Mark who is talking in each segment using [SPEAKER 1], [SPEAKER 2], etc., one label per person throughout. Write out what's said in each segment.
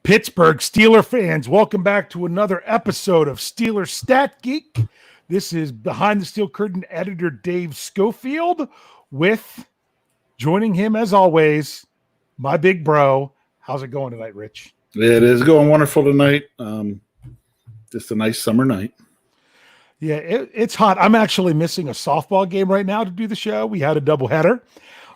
[SPEAKER 1] Pittsburgh Steeler fans, welcome back to another episode of Steeler Stat Geek. This is Behind the Steel Curtain editor Dave Schofield with, joining him as always, my big bro. How's it going tonight, Rich?
[SPEAKER 2] It is going wonderful tonight. Just a nice summer night.
[SPEAKER 1] Yeah, it's hot. I'm actually missing a softball game right now to do the show. We had a doubleheader.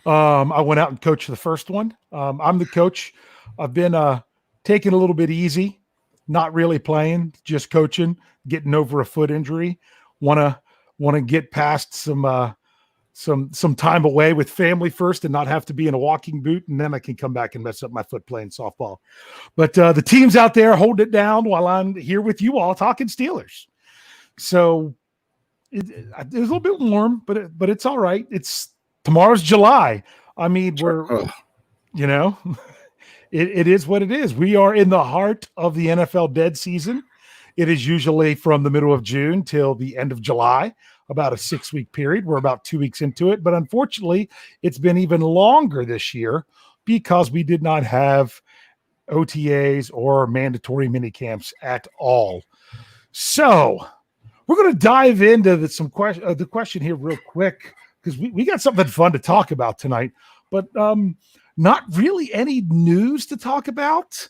[SPEAKER 1] I went out and coached the first one. I'm the coach. I've been taking a little bit easy, not really playing, just coaching, getting over a foot injury. Want to get past some time away with family first and not have to be in a walking boot, and then I can come back and mess up my foot playing softball. But the team's out there holding it down while I'm here with you all talking Steelers. So it was a little bit warm, but it's all right. Tomorrow's July. I mean, it is what it is. We are in the heart of the NFL dead season. It is usually from the middle of June till the end of July, about a 6-week period. We're about 2 weeks into it, but unfortunately, it's been even longer this year because we did not have OTAs or mandatory mini camps at all. So we're going to dive into the question here real quick because we got something fun to talk about tonight, but not really any news to talk about.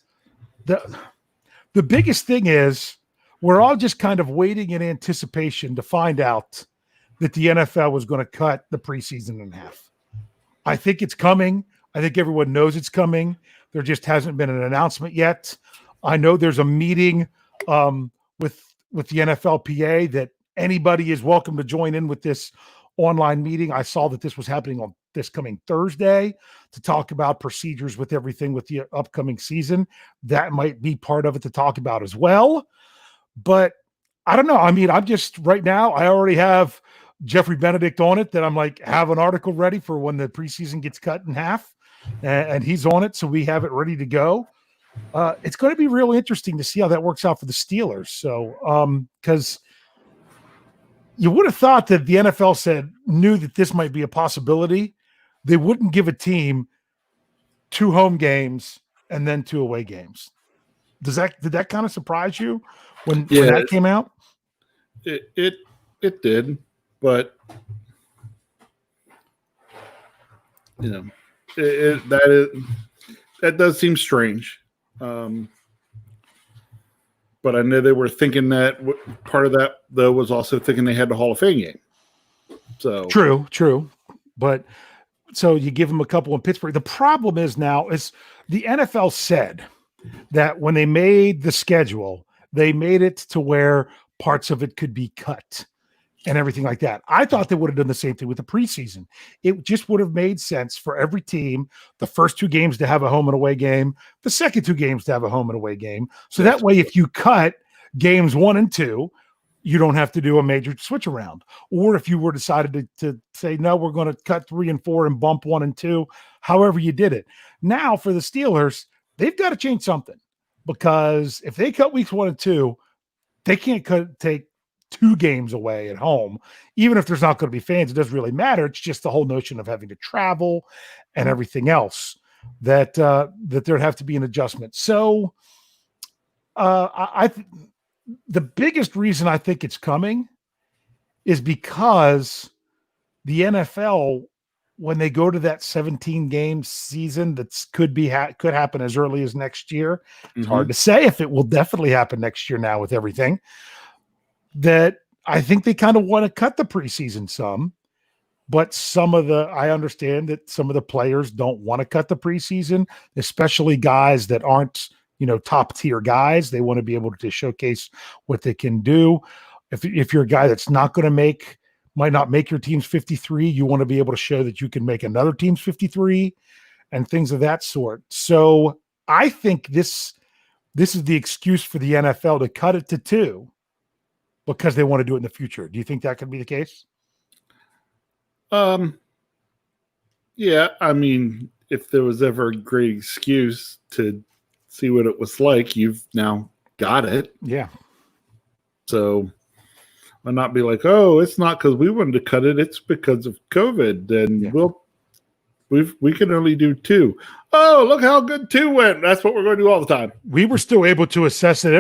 [SPEAKER 1] The biggest thing is we're all just kind of waiting in anticipation to find out that the NFL was going to cut the preseason in half. I think it's coming. I think everyone knows it's coming. There just hasn't been an announcement yet. I know there's a meeting with the NFLPA that anybody is welcome to join in with this online meeting. I saw that this was happening on this coming Thursday to talk about procedures with everything with the upcoming season. That might be part of it to talk about as well. But I don't know. I mean, I'm just right now, I already have Jeffrey Benedict on it that I'm like, have an article ready for when the preseason gets cut in half, and he's on it. So we have it ready to go. It's going to be real interesting to see how that works out for the Steelers. So, because you would have thought that the NFL knew that this might be a possibility. They wouldn't give a team 2 home games and then 2 away games. Did that kind of surprise you when that came out?
[SPEAKER 2] It did, but that does seem strange. But I know they were thinking that part of that, though, was also thinking they had the Hall of Fame game. So true. But so you give them a couple in Pittsburgh. The problem is now is the NFL said that when they made the schedule, they made it to where parts of it could be cut and everything like that. I thought they would have done the same thing with the preseason. It just would have made sense for every team, the first 2 games to have a home and away game, the second 2 games to have a home and away game. So that way, if you cut games 1 and 2, you don't have to do a major switch around. Or if you were decided to say, no, we're going to cut 3 and 4 and bump 1 and 2, however you did it. Now for the Steelers, they've got to change something, because if they cut weeks 1 and 2, they can't take 2 games away at home. Even if there's not going to be fans, it doesn't really matter. It's just the whole notion of having to travel and everything else that there'd have to be an adjustment. So the biggest reason I think it's coming is because the NFL, when they go to that 17-game season that could happen as early as next year. It's hard to say if it will definitely happen next year now with everything. That I think they kind of want to cut the preseason some, but I understand that some of the players don't want to cut the preseason, especially guys that aren't, top tier guys. They want to be able to showcase what they can do. If you're a guy that's not going to might not make your team's 53, you want to be able to show that you can make another team's 53 and things of that sort. So I think this is the excuse for the NFL to cut it to 2. Because they want to do it in the future. Do you think that could be the case? Yeah. I mean, if there was ever a great excuse to see what it was like, you've now got it.
[SPEAKER 1] Yeah.
[SPEAKER 2] So I'll not be like, oh, it's not because we wanted to cut it. It's because of COVID. And we'll We can only do 2. Oh, look how good 2 went. That's what we're going to do all the time.
[SPEAKER 1] We were still able to assess it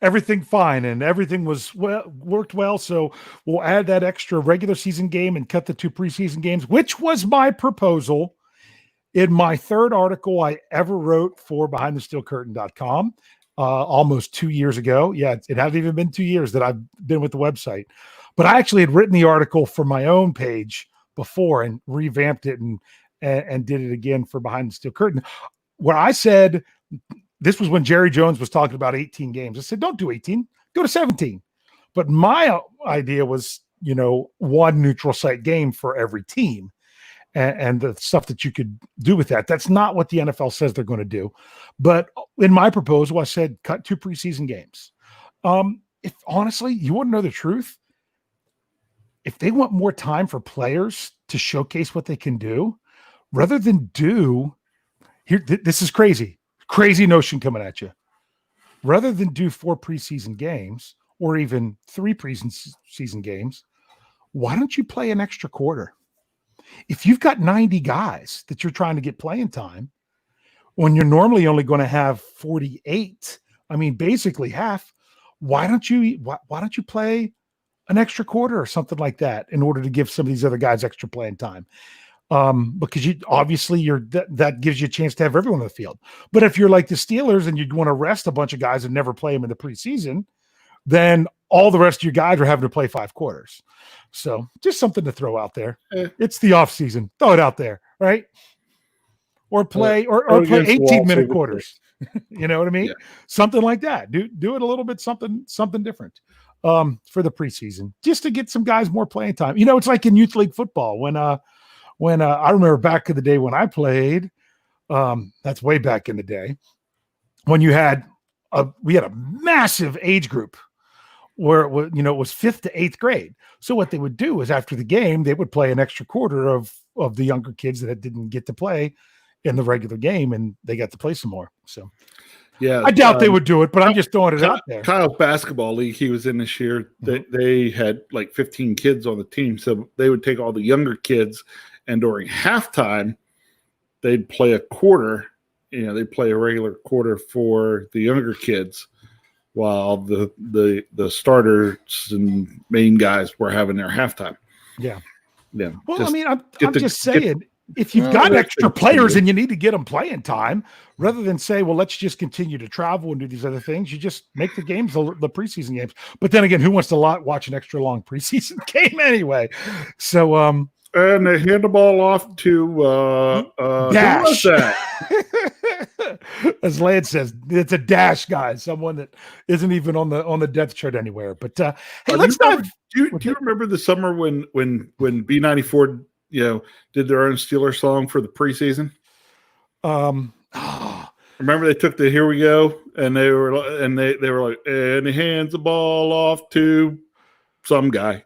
[SPEAKER 1] everything fine, and everything worked well. So we'll add that extra regular season game and cut the 2 preseason games, which was my proposal in my 3rd article I ever wrote for BehindTheSteelCurtain.com, almost 2 years ago. Yeah, it hadn't even been 2 years that I've been with the website, but I actually had written the article for my own page before and revamped it and did it again for Behind the Steel Curtain, where I said, this was when Jerry Jones was talking about 18 games. I said, don't do 18, go to 17. But my idea was, 1 neutral site game for every team and the stuff that you could do with that. That's not what the NFL says they're going to do. But in my proposal, I said, cut 2 preseason games. If honestly, you want to know the truth, if they want more time for players to showcase what they can do, rather than this is crazy notion coming at you. Rather than do 4 preseason games or even 3 preseason games, why don't you play an extra quarter? If you've got 90 guys that you're trying to get playing time, when you're normally only going to have 48, I mean, basically half, why don't you play an extra quarter or something like that in order to give some of these other guys extra playing time? Because that gives you a chance to have everyone on the field. But if you're like the Steelers and you'd want to rest a bunch of guys and never play them in the preseason, then all the rest of your guys are having to play 5 quarters. So just something to throw out there. It's the off season. Throw it out there, right? Or play 18-minute quarters. You know what I mean? Yeah. Something like that. Do it a little bit something different for the preseason, just to get some guys more playing time. It's like in youth league football when I remember back in the day when I played, that's way back in the day, when we had a massive age group where it was 5th to 8th grade. So what they would do is after the game, they would play an extra quarter of the younger kids that didn't get to play in the regular game, and they got to play some more. So yeah, I doubt they would do it, but I'm just throwing it out there.
[SPEAKER 2] Kyle's basketball league he was in this year, they had like 15 kids on the team. So they would take all the younger kids, and during halftime, they'd play a quarter. They'd play a regular quarter for the younger kids, while the starters and main guys were having their halftime.
[SPEAKER 1] Yeah. Well, I'm just saying, if you've got extra players and you need to get them playing time, rather than say, well, let's just continue to travel and do these other things, you just make the games the preseason games. But then again, who wants to watch an extra long preseason game anyway? So,
[SPEAKER 2] and they hand the ball off to
[SPEAKER 1] Dash. As Lance says, it's a Dash guy, someone that isn't even on the depth chart anywhere. But hey, let's dive.
[SPEAKER 2] Do you remember the summer when B94 did their own Steelers song for the preseason? Remember they took the "Here We Go" and they were like, and he hands the ball off to some guy.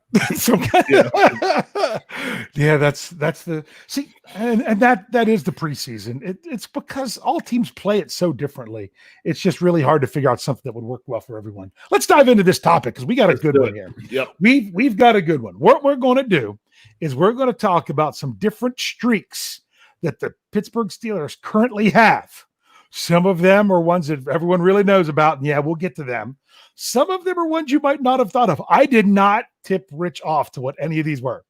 [SPEAKER 1] Yeah, that's the see, and that is the preseason. It's because all teams play it so differently. It's just really hard to figure out something that would work well for everyone. Let's dive into this topic because we got a good one here.
[SPEAKER 2] Yep,
[SPEAKER 1] we've got a good one. What we're going to do is we're going to talk about some different streaks that the Pittsburgh Steelers currently have. Some of them are ones that everyone really knows about, and yeah, we'll get to them. Some of them are ones you might not have thought of. I did not tip Rich off to what any of these were.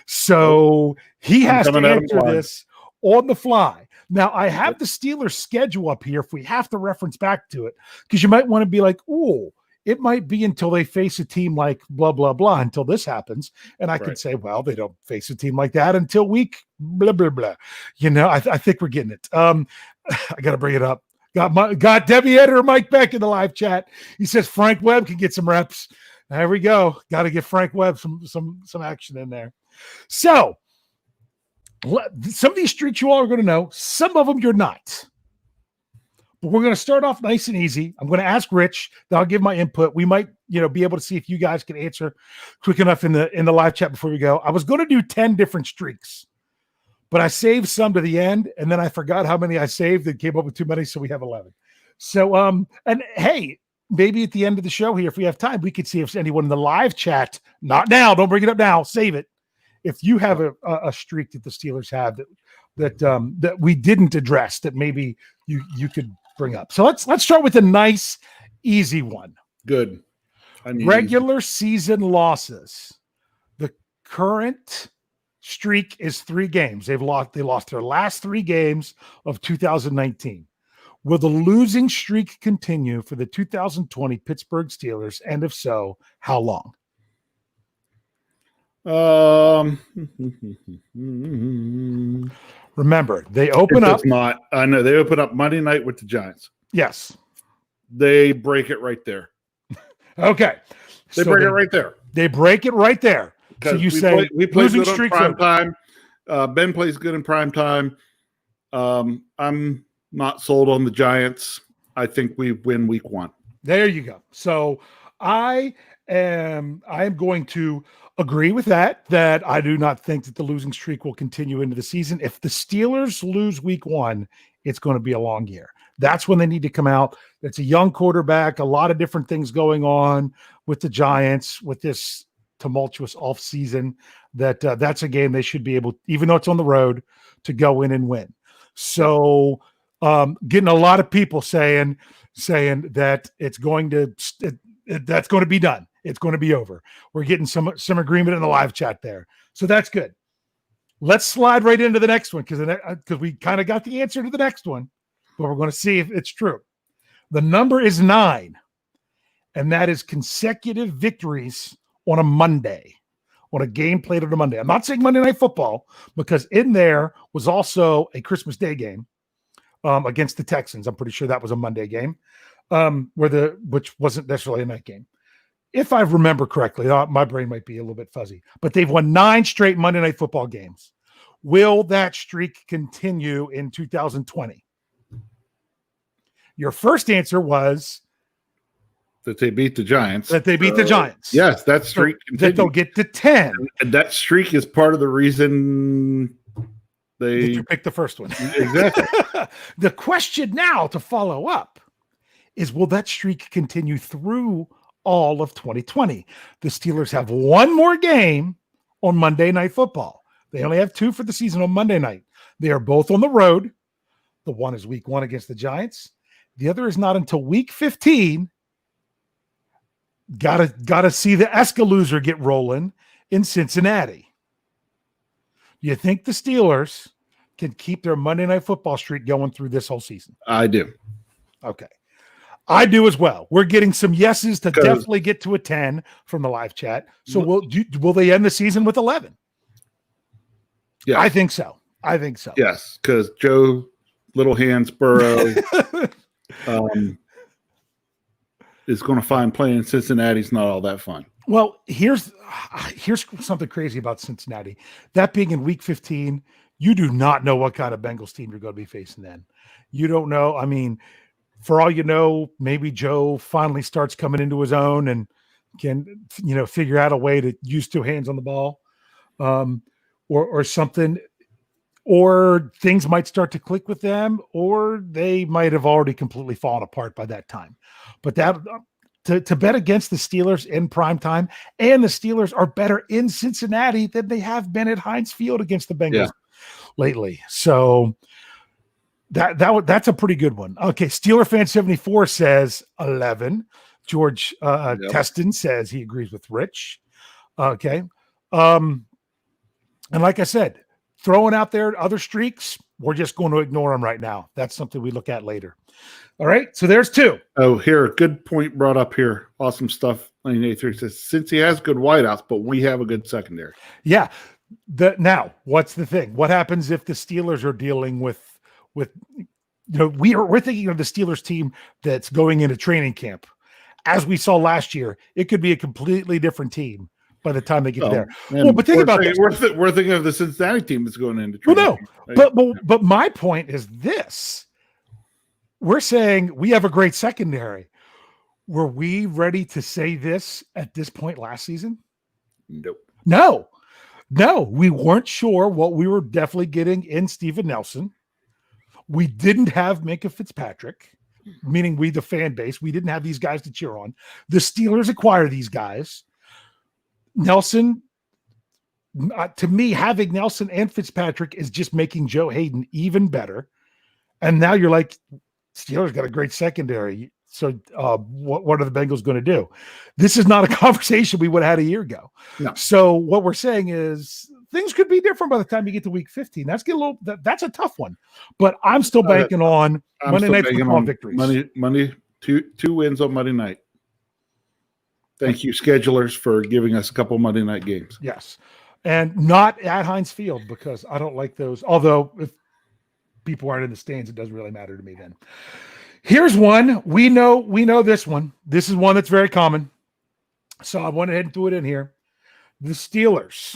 [SPEAKER 1] So he has to answer this on the fly. Now, I have the Steelers schedule up here if we have to reference back to it, because you might want to be like, oh, it might be until they face a team like blah, blah, blah, until this happens. And I could say, well, they don't face a team like that until week blah, blah, blah. I think we're getting it. I got to bring it up. Got Debbie Editor Mike Beck in the live chat. He says Frank Webb can get some reps. There we go. Got to get Frank Webb some action in there. So some of these streaks you all are going to know. Some of them you're not. But we're going to start off nice and easy. I'm going to ask Rich. Then I'll give my input. We might, be able to see if you guys can answer quick enough in the live chat before we go. I was going to do 10 different streaks, but I saved some to the end, and then I forgot how many I saved and came up with too many, so we have 11. So, and hey, maybe at the end of the show here, if we have time, we could see if anyone in the live chat, not now, don't bring it up now, save it. If you have a streak that the Steelers have that that we didn't address that maybe you could bring up. So let's start with a nice, easy one.
[SPEAKER 2] Good.
[SPEAKER 1] Regular season losses. The current streak is 3 games. They lost their last 3 games of 2019. Will the losing streak continue for the 2020 Pittsburgh Steelers? And if so, how long? Remember, they open up.
[SPEAKER 2] I know they open up Monday night with the Giants.
[SPEAKER 1] Yes.
[SPEAKER 2] They break it right there.
[SPEAKER 1] Okay.
[SPEAKER 2] They break it right there.
[SPEAKER 1] They break it right there. So you say
[SPEAKER 2] we play
[SPEAKER 1] losing
[SPEAKER 2] good on
[SPEAKER 1] streaks
[SPEAKER 2] prime time. Ben plays good in prime time. I'm not sold on the Giants. I think we win week 1.
[SPEAKER 1] There you go. So I am going to agree with that I do not think that the losing streak will continue into the season. If the Steelers lose week 1, it's going to be a long year. That's when they need to come out. It's a young quarterback, a lot of different things going on with the Giants with this tumultuous off season that's a game they should be able, even though it's on the road, to go in and win. So getting a lot of people saying that it's going to that's going to be done. It's going to be over. We're getting some agreement in the live chat there. So that's good. Let's slide right into the next one because we kind of got the answer to the next one, but we're going to see if it's true. The number is 9, and that is consecutive victories on a Monday, on a game played on a Monday. I'm not saying Monday Night Football because in there was also a Christmas Day game against the Texans. I'm pretty sure that was a Monday game, which wasn't necessarily a night game. If I remember correctly, my brain might be a little bit fuzzy, but they've won 9 straight Monday Night Football games. Will that streak continue in 2020? Your first answer was
[SPEAKER 2] that they beat the Giants.
[SPEAKER 1] Yes,
[SPEAKER 2] that streak
[SPEAKER 1] continues. That they'll get to 10.
[SPEAKER 2] And that streak is part of the reason
[SPEAKER 1] you picked the first one.
[SPEAKER 2] Exactly.
[SPEAKER 1] The question now to follow up is, will that streak continue through all of 2020? The Steelers have one more game on Monday Night Football. They only have 2 for the season on Monday night. They are both on the road. The one is week 1 against the Giants. The other is not until week 15. Gotta see the Escalooser get rolling in Cincinnati. You think the Steelers can keep their Monday Night Football streak going through this whole season?
[SPEAKER 2] I do.
[SPEAKER 1] Okay. I do as well. We're getting some yeses to definitely get to a 10 from the live chat. So will they end the season with 11?
[SPEAKER 2] Yeah,
[SPEAKER 1] I think so.
[SPEAKER 2] Yes, because Joe Little Hands Burrow is going to find playing in Cincinnati's not all that fun.
[SPEAKER 1] Well, here's something crazy about Cincinnati. That being in week 15, you do not know what kind of Bengals team you're going to be facing then. You don't know. I mean, for all you know, maybe Joe finally starts coming into his own and can, figure out a way to use 2 hands on the ball, or something, or things might start to click with them, or they might have already completely fallen apart by that time. But that to bet against the Steelers in prime time, and the Steelers are better in Cincinnati than they have been at Heinz Field against the Bengals lately. So that's a pretty good one. Okay, Steeler fan 74 says 11. George Teston says he agrees with Rich. Okay, and like I said, throwing out there other streaks, we're just going to ignore them right now. That's something we look at later. All right, so there's 2.
[SPEAKER 2] Oh, here, a good point brought up here. Awesome stuff. 1983 says, since he has good wideouts, but we have a good secondary.
[SPEAKER 1] Yeah. Now, what's the thing? What happens if the Steelers are dealing with we're thinking of the Steelers team that's going into training camp. As we saw last year, it could be a completely different team by the time they get there. But think about this.
[SPEAKER 2] We're thinking of the Cincinnati team that's going into training
[SPEAKER 1] camp. But my point is this. We're saying we have a great secondary. Were we ready to say this at this point last season?
[SPEAKER 2] Nope.
[SPEAKER 1] No, we weren't sure what we were definitely getting in Steven Nelson. We didn't have Minkah Fitzpatrick, meaning we, the fan base, we didn't have these guys to cheer on. The Steelers acquire these guys. Nelson to me, having Nelson and Fitzpatrick is just making Joe Hayden even better. And now you're like, Steelers got a great secondary. So what are the Bengals going to do? This is not a conversation we would have had a year ago.
[SPEAKER 2] No.
[SPEAKER 1] So what we're saying is things could be different by the time you get to week 15. That's a tough one. But I'm still banking on Monday Night Football victories.
[SPEAKER 2] Monday, two wins on Monday night. Thank you, schedulers, for giving us a couple Monday night games.
[SPEAKER 1] Yes. And not at Heinz Field, because I don't like those. Although if people aren't in the stands, it doesn't really matter to me then. Here's one. We know this one. This is one that's very common. So I went ahead and threw it in here. The Steelers.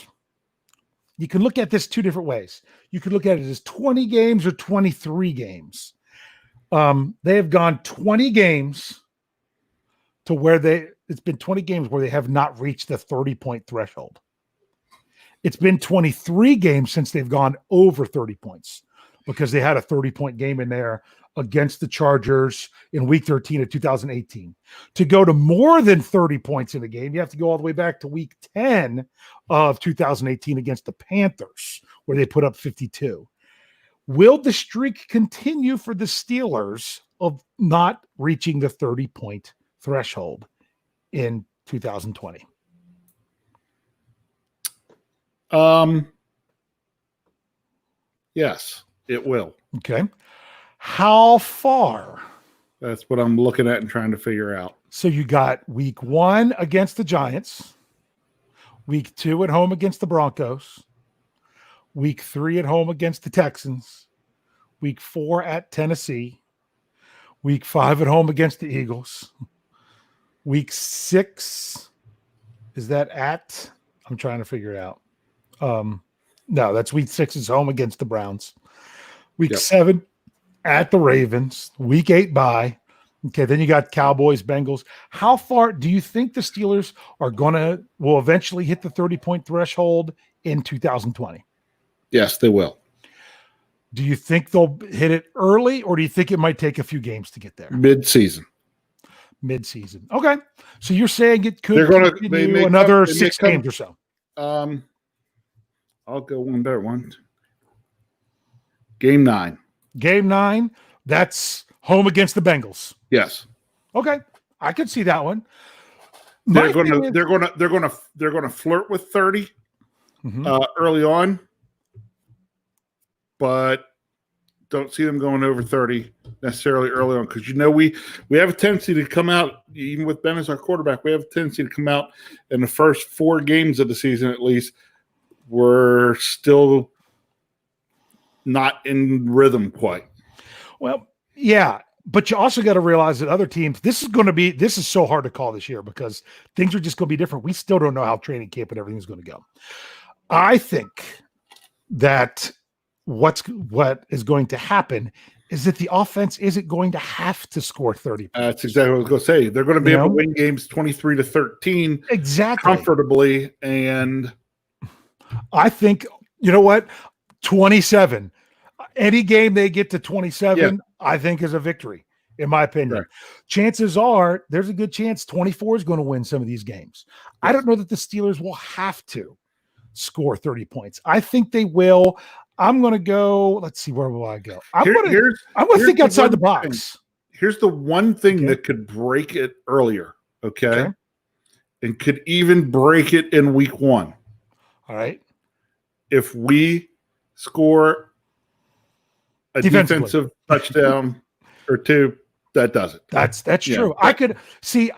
[SPEAKER 1] You can look at this two different ways. You could look at it as 20 games or 23 games. They have gone 20 games to where it's been 20 games where they have not reached the 30-point threshold. It's been 23 games since they've gone over 30 points because they had a 30-point game in there against the Chargers in week 13 of 2018. To go to more than 30 points in a game, you have to go all the way back to week 10 of 2018 against the Panthers, where they put up 52. Will the streak continue for the Steelers of not reaching the 30-point threshold in 2020?
[SPEAKER 2] Yes, it will.
[SPEAKER 1] Okay. How far?
[SPEAKER 2] That's what I'm looking at and trying to figure out.
[SPEAKER 1] So you got week 1 against the Giants, week 2 at home against the Broncos, week 3 at home against the Texans, week 4 at Tennessee, week 5 at home against the Eagles, week 6, is that at? I'm trying to figure it out. No, that's week 6 is home against the Browns. Week 7 at the Ravens. Week 8 bye. Okay, then you got Cowboys, Bengals. How far do you think the Steelers will eventually hit the 30-point threshold in 2020?
[SPEAKER 2] Yes, they will.
[SPEAKER 1] Do you think they'll hit it early, or do you think it might take a few games to get there?
[SPEAKER 2] Mid-season.
[SPEAKER 1] Okay. So you're saying it could continue another 6 games or so.
[SPEAKER 2] I'll go one better one. Game 9.
[SPEAKER 1] Game 9. That's home against the Bengals.
[SPEAKER 2] Yes.
[SPEAKER 1] Okay. I could see that one.
[SPEAKER 2] They're going to flirt with 30 early on, but don't see them going over 30 necessarily early on, because we have a tendency to come out, even with Ben as our quarterback, we have a tendency to come out in the first 4 games of the season at least. We're still not in rhythm quite.
[SPEAKER 1] Well, yeah, but you also got to realize that other teams, this is so hard to call this year because things are just going to be different. We still don't know how training camp and everything's going to go. I think that what is going to happen is that the offense isn't going to have to score 30 points.
[SPEAKER 2] That's exactly what I was going to say. They're going to be able to win games 23-13
[SPEAKER 1] exactly
[SPEAKER 2] comfortably. And
[SPEAKER 1] I think, 27. Any game they get to 27, I think is a victory, in my opinion.
[SPEAKER 2] Right.
[SPEAKER 1] Chances are there's a good chance 24 is going to win some of these games. Yes. I don't know that the Steelers will have to score 30 points. I think they will. I'm going to go. Let's see, where will I go? I'm going to think outside the box.
[SPEAKER 2] Here's the one thing that could break it earlier, okay? And could even break it in week 1.
[SPEAKER 1] All right.
[SPEAKER 2] If we score a defensive touchdown or 2, that does it.
[SPEAKER 1] That's true. I could see.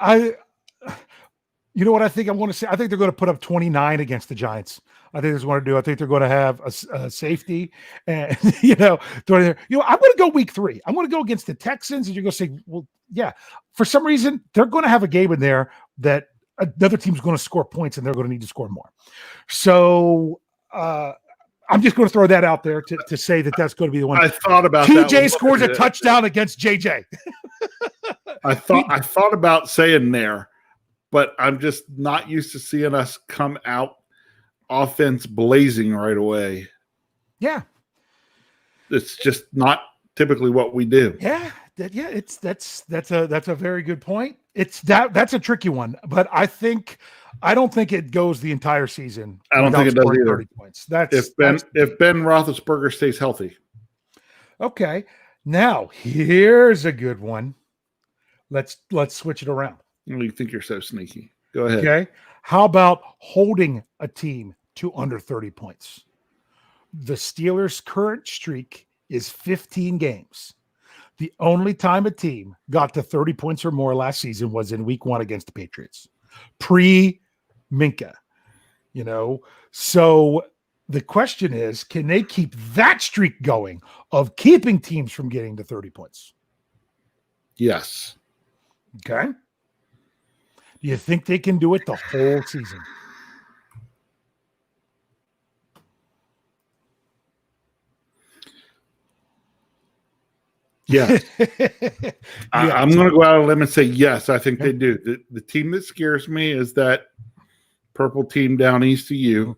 [SPEAKER 1] You know what I think I'm going to say? I think they're going to put up 29 against the Giants. I think that's what they're going to do. I think they're going to have a safety, and I'm going to go week 3. I'm going to go against the Texans, and you're going to say, well, yeah. For some reason, they're going to have a game in there that another team's going to score points, and they're going to need to score more. So I'm just going to throw that out there to say that that's going to be the one.
[SPEAKER 2] I thought about
[SPEAKER 1] TJ scores a touchdown against JJ.
[SPEAKER 2] I thought about saying there, but I'm just not used to seeing us come out offense blazing right away.
[SPEAKER 1] Yeah.
[SPEAKER 2] It's just not typically what we do.
[SPEAKER 1] Yeah. that's a very good point. That's a tricky one, but I don't think it goes the entire season.
[SPEAKER 2] I don't think it does either.
[SPEAKER 1] 30 points.
[SPEAKER 2] If Ben Roethlisberger stays healthy.
[SPEAKER 1] Okay. Now here's a good one. Let's switch it around.
[SPEAKER 2] You think you're so sneaky. Go ahead.
[SPEAKER 1] Okay. How about holding a team to under 30 points? The Steelers' current streak is 15 games. The only time a team got to 30 points or more last season was in week 1 against the Patriots. Pre-Minka. So the question is, can they keep that streak going of keeping teams from getting to 30 points?
[SPEAKER 2] Yes.
[SPEAKER 1] Okay. Do you think they can do it the whole season?
[SPEAKER 2] Yes. I'm going to go out on a limb and say yes, I think they do. The team that scares me is that purple team down east of you.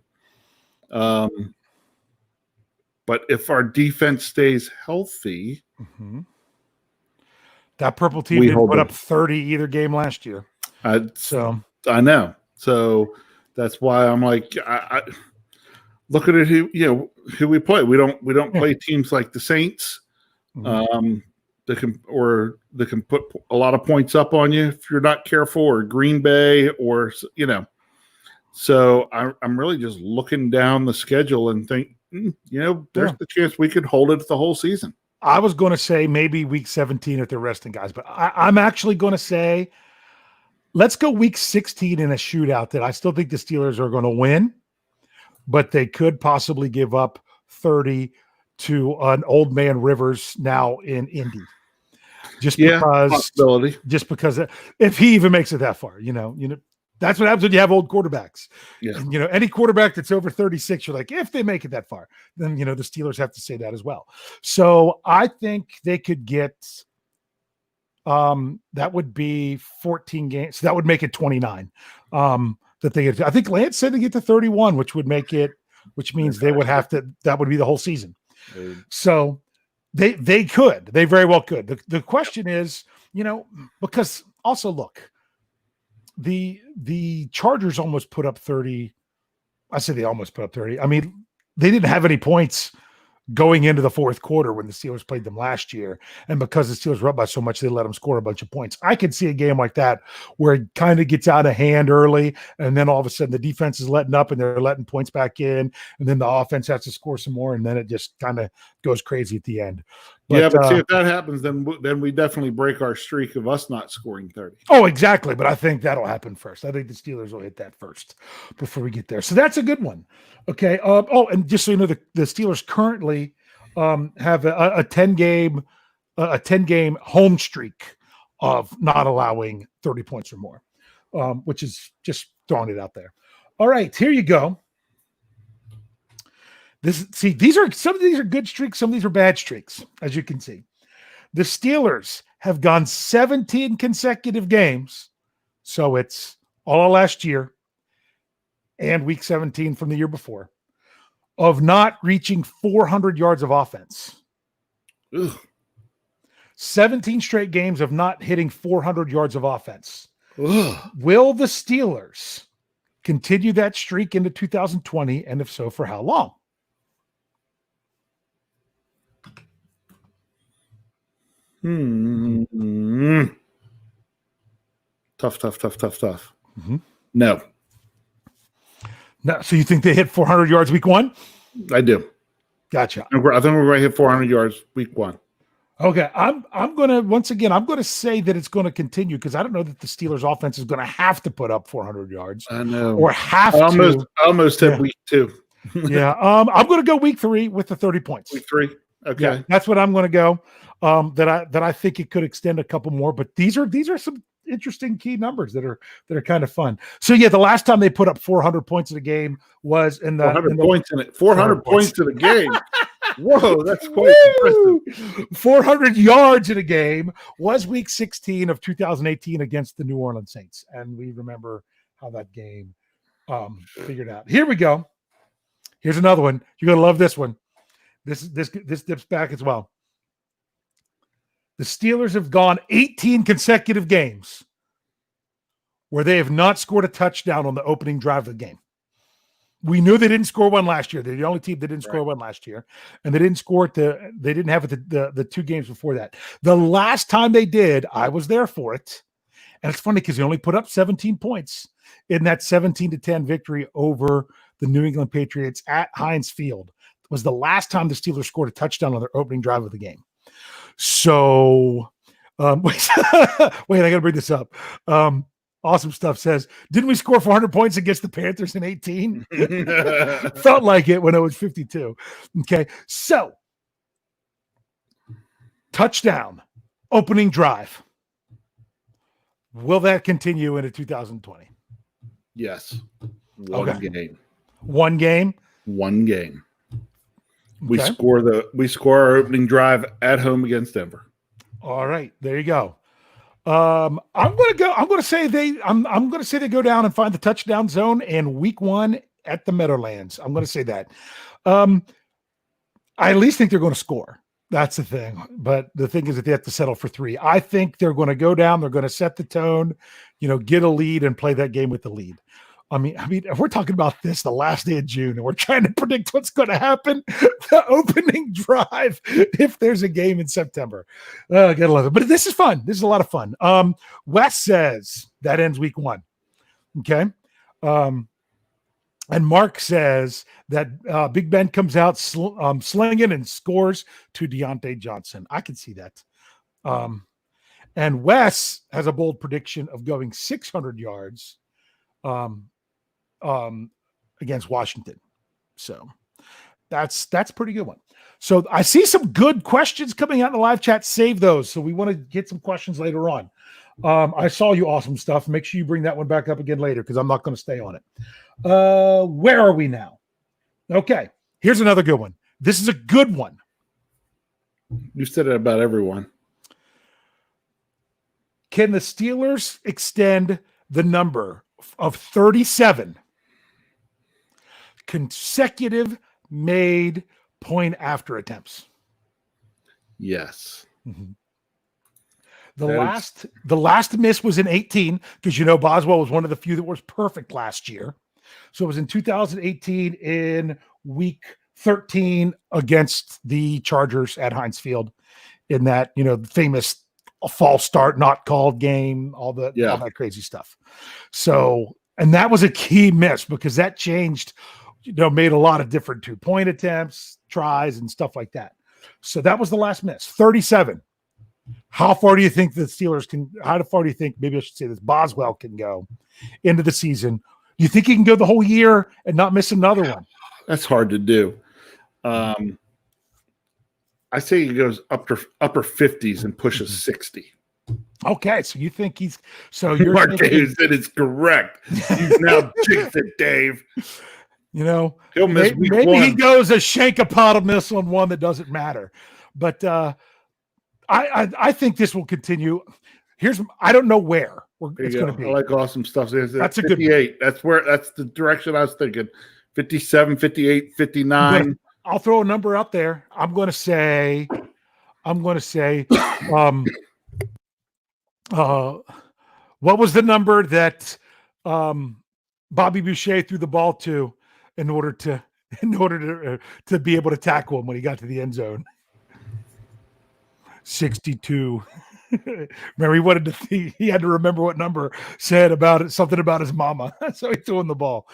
[SPEAKER 2] But if our defense stays healthy,
[SPEAKER 1] that purple team didn't put up 30 either game last year. So
[SPEAKER 2] I know. So that's why I'm like, I look at it. Who we play. We don't play teams like the Saints. That can put a lot of points up on you if you're not careful, or Green Bay, or So I'm really just looking down the schedule and think, there's the chance we could hold it the whole season.
[SPEAKER 1] I was going to say maybe week 17 if they're resting guys, but I'm actually going to say let's go week 16 in a shootout that I still think the Steelers are going to win, but they could possibly give up 30 to an old man Rivers now in Indy. Just because if he even makes it that far, that's what happens when you have old quarterbacks.
[SPEAKER 2] Yeah.
[SPEAKER 1] And, any quarterback that's over 36, you're like, if they make it that far, then, the Steelers have to say that as well. So I think they could get, that would be 14 games. So that would make it 29. That they get, I think Lance said they get to 31, which means they would have to, that would be the whole season. So they very well could. The question is, because also look, the Chargers almost put up 30. I say they almost put up 30. I mean, they didn't have any points going into the fourth quarter when the Steelers played them last year. And because the Steelers were up by so much, they let them score a bunch of points. I could see a game like that where it kind of gets out of hand early, and then all of a sudden the defense is letting up and they're letting points back in, and then the offense has to score some more, and then it just kind of goes crazy at the end.
[SPEAKER 2] But see, if that happens, then we definitely break our streak of us not scoring 30.
[SPEAKER 1] Oh, exactly. But I think that'll happen first. I think the Steelers will hit that first before we get there. So that's a good one. Okay. And just so you know, the Steelers currently have a 10-game home streak of not allowing 30 points or more, which is just throwing it out there. All right, here you go. Some of these are good streaks, some of these are bad streaks, as you can see. The Steelers have gone 17 consecutive games, so it's all of last year and week 17 from the year before, of not reaching 400 yards of offense.
[SPEAKER 2] Ugh.
[SPEAKER 1] 17 straight games of not hitting 400 yards of offense.
[SPEAKER 2] Ugh.
[SPEAKER 1] Will the Steelers continue that streak into 2020, and if so, for how long?
[SPEAKER 2] Tough.
[SPEAKER 1] Mm-hmm.
[SPEAKER 2] No.
[SPEAKER 1] So you think they hit 400 yards week 1?
[SPEAKER 2] I do.
[SPEAKER 1] Gotcha.
[SPEAKER 2] I think we're going to hit 400 yards week 1.
[SPEAKER 1] Okay. I'm going to say that it's going to continue, because I don't know that the Steelers offense is going to have to put up 400 yards.
[SPEAKER 2] I know.
[SPEAKER 1] Or have
[SPEAKER 2] to. Almost hit week 2.
[SPEAKER 1] Yeah. I'm going to go week 3 with the 30 points.
[SPEAKER 2] Week 3. Okay.
[SPEAKER 1] Yeah, that's what I'm going to go. That I think it could extend a couple more, but these are some interesting key numbers that are kind of fun. So yeah, the last time they put up 400 points in a game was in the
[SPEAKER 2] 400 points in it. 400 points in a game. Whoa, that's quite impressive.
[SPEAKER 1] 400 yards in a game was week 16 of 2018 against the New Orleans Saints, and we remember how that game figured out. Here we go. Here's another one. You're gonna love this one. This dips back as well. The Steelers have gone 18 consecutive games where they have not scored a touchdown on the opening drive of the game. We knew they didn't score one last year. They're the only team that didn't score one last year, and they didn't score it. They didn't have it the 2 games before that. The last time they did, I was there for it, and it's funny because they only put up 17 points in that 17-10 victory over the New England Patriots at Heinz Field. It was the last time the Steelers scored a touchdown on their opening drive of the game. So, wait, I got to bring this up. Awesome Stuff says, didn't we score 400 points against the Panthers in 18? Felt like it when it was 52. Okay, so touchdown, opening drive. Will that continue into 2020?
[SPEAKER 2] Yes. One game.
[SPEAKER 1] One game?
[SPEAKER 2] One game. We
[SPEAKER 1] Okay.
[SPEAKER 2] score our opening drive at home against Denver.
[SPEAKER 1] All right, there you go. I'm gonna say they go down and find the touchdown zone in week 1 at the Meadowlands. I'm gonna say that. I at least think they're going to score. That's the thing. But the thing is that they have to settle for 3. I think they're going to go down. They're going to set the tone, get a lead and play that game with the lead. I mean, if we're talking about this the last day of June and we're trying to predict what's going to happen, the opening drive, if there's a game in September, gotta love it. But this is fun. This is a lot of fun. Wes says that ends week 1. Okay. And Mark says that Big Ben comes out slinging and scores to Deontay Johnson. I can see that. And Wes has a bold prediction of going 600 yards against Washington. So that's a pretty good one. So I see some good questions coming out in the live chat. Save those. So we want to get some questions later on. I saw you Awesome Stuff. Make sure you bring that one back up again later because I'm not going to stay on it. Where are we now? Okay. Here's another good one. This is a good one.
[SPEAKER 2] You said it about everyone.
[SPEAKER 1] Can the Steelers extend the number of 37 consecutive made point after attempts?
[SPEAKER 2] Yes.
[SPEAKER 1] Mm-hmm. The last miss was in 18 because Boswell was one of the few that was perfect last year. So it was in 2018 in week 13 against the Chargers at Heinz Field in that famous false start not called game, all that crazy stuff. So, and that was a key miss because that changed, made a lot of different 2-point attempts, tries, and stuff like that. So that was the last miss. 37. How far do you think the Steelers how far do you think, maybe I should say this, Boswell can go into the season? Do you think he can go the whole year and not miss another one?
[SPEAKER 2] That's hard to do. I say he goes upper 50s and pushes 60.
[SPEAKER 1] Okay, so you think he's
[SPEAKER 2] Mark Dave said it's correct. He's now jinxed it, Dave.
[SPEAKER 1] He'll
[SPEAKER 2] miss week
[SPEAKER 1] maybe
[SPEAKER 2] 1.
[SPEAKER 1] he goes a shankopotamus on one that doesn't matter. But I think this will continue. I don't know where it's going to be.
[SPEAKER 2] I like Awesome Stuff.
[SPEAKER 1] That's a
[SPEAKER 2] 58. That's the direction I was thinking. 57, 58, 59.
[SPEAKER 1] I'll throw a number out there. I'm going to say what was the number that Bobby Boucher threw the ball to in order to be able to tackle him when he got to the end zone? 62. Remember, he had to remember what number said about it, something about his mama. So he threw him the ball.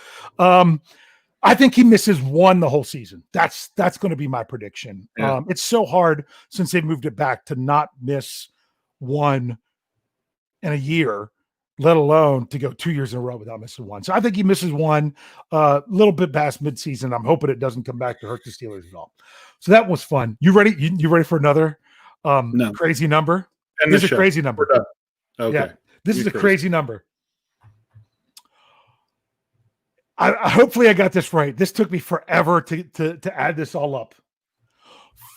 [SPEAKER 1] I think he misses one the whole season. That's going to be my prediction.
[SPEAKER 2] Yeah.
[SPEAKER 1] It's so hard since they moved it back to not miss one in a year, let alone to go 2 years in a row without missing one. So I think he misses one a little bit past midseason. I'm hoping it doesn't come back to hurt the Steelers at all. So that was fun. You ready? You ready for another
[SPEAKER 2] No.
[SPEAKER 1] crazy number?
[SPEAKER 2] And
[SPEAKER 1] this is a crazy number.
[SPEAKER 2] Okay.
[SPEAKER 1] Yeah, this is a crazy number. I hopefully I got this right. This took me forever to add this all up.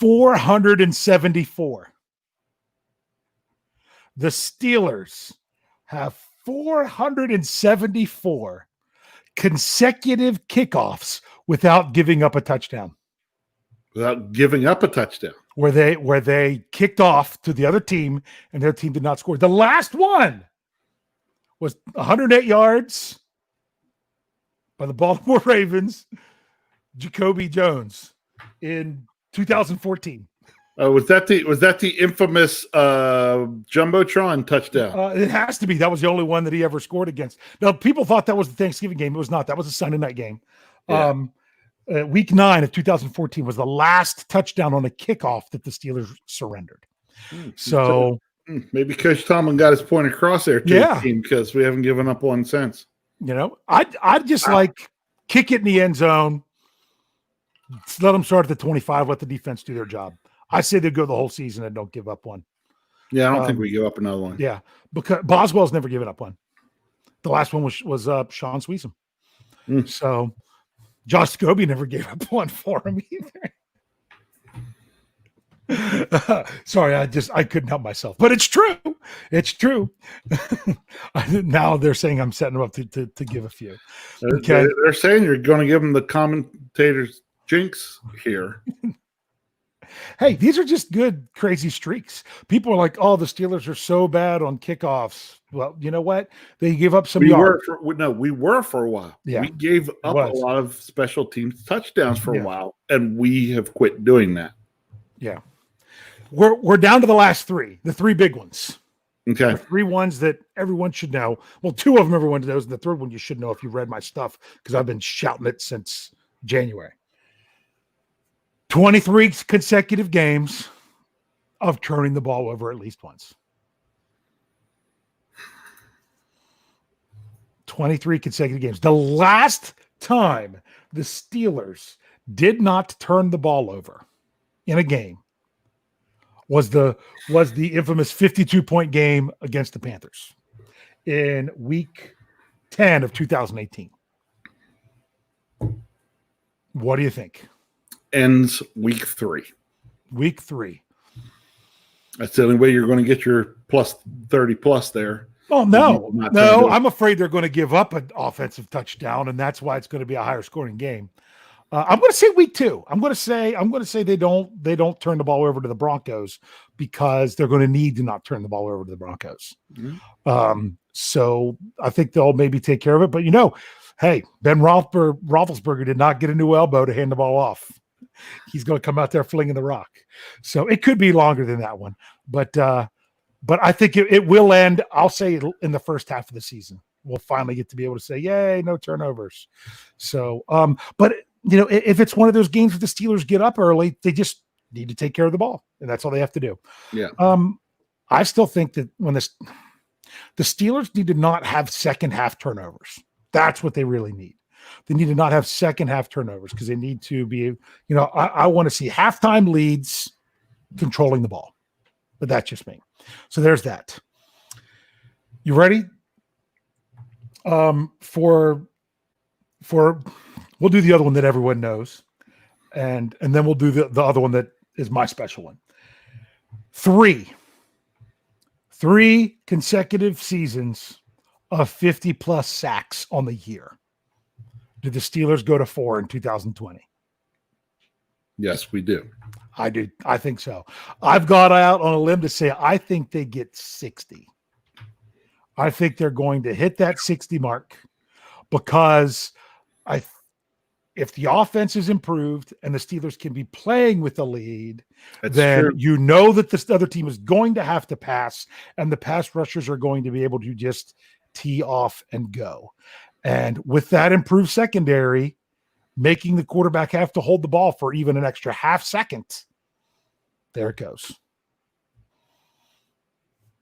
[SPEAKER 1] 474. The Steelers have 474 consecutive kickoffs without giving up a touchdown.
[SPEAKER 2] Without giving up a touchdown.
[SPEAKER 1] where they kicked off to the other team and their team did not score. The last one was 108 yards by the Baltimore Ravens, Jacoby Jones in 2014.
[SPEAKER 2] Was that the infamous Jumbotron touchdown?
[SPEAKER 1] It has to be. That was the only one that he ever scored against. Now, people thought that was the Thanksgiving game. It was not. That was a Sunday night game. Yeah. Week 9 of 2014 was the last touchdown on a kickoff that the Steelers surrendered. So
[SPEAKER 2] maybe Coach Tomlin got his point across there to the team because we haven't given up one since.
[SPEAKER 1] You know, I'd just like kick it in the end zone. Let them start at the 25. Let the defense do their job. I say they go the whole season and don't give up one.
[SPEAKER 2] Yeah, I don't think we give up another one.
[SPEAKER 1] Yeah, because Boswell's never given up one. The last one was Sean Sweesom. So Josh Scobie never gave up one for him either. Sorry, I couldn't help myself. But it's true. It's true. Now they're saying I'm setting them up to give a few.
[SPEAKER 2] Okay. They're saying you're going to give them the commentator's jinx here.
[SPEAKER 1] Hey, these are just good, crazy streaks. People are like, oh, the Steelers are so bad on kickoffs. Well, you know what? They give up some yards.
[SPEAKER 2] We were for a while. Yeah, we gave up a lot of special teams touchdowns for a while, and we have quit doing that.
[SPEAKER 1] Yeah. We're down to the last three, the three big ones.
[SPEAKER 2] Okay.
[SPEAKER 1] The three ones that everyone should know. Well, two of them everyone knows, and the third one you should know if you read my stuff, because I've been shouting it since January. 23 consecutive games of turning the ball over at least once. 23 consecutive games. The last time the Steelers did not turn the ball over in a game was the infamous 52-point game against the Panthers in week 10 of 2018. What do you think?
[SPEAKER 2] Ends week 3.
[SPEAKER 1] Week 3.
[SPEAKER 2] That's the only way you're going to get your plus 30 plus there.
[SPEAKER 1] Oh, no. I'm afraid they're going to give up an offensive touchdown, and that's why it's going to be a higher scoring game. I'm going to say week 2. I'm going to say they don't turn the ball over to the Broncos because they're going to need to not turn the ball over to the Broncos. Mm-hmm. So I think they'll maybe take care of it. But, hey, Ben Roethlisberger did not get a new elbow to hand the ball off. He's going to come out there flinging the rock. So it could be longer than that one. But I think it will end, I'll say, in the first half of the season. We'll finally get to be able to say, yay, no turnovers. So, but if it's one of those games where the Steelers get up early, they just need to take care of the ball, and that's all they have to do.
[SPEAKER 2] Yeah.
[SPEAKER 1] I still think that when the Steelers need to not have second half turnovers. That's what they really need. They need to not have second half turnovers because they need to be, I want to see halftime leads controlling the ball, but that's just me. So there's that. You ready? For we'll do the other one that everyone knows, and then we'll do the other one that is my special one. 3 consecutive seasons of 50 plus sacks on the year. Did the Steelers go to 4 in 2020?
[SPEAKER 2] Yes, we do.
[SPEAKER 1] I do. I think so. I've got out on a limb to say I think they get 60. I think they're going to hit that 60 mark because if the offense is improved and the Steelers can be playing with the lead, then true. That this other team is going to have to pass, and the pass rushers are going to be able to just tee off and go. And with that improved secondary, making the quarterback have to hold the ball for even an extra half second, there it goes.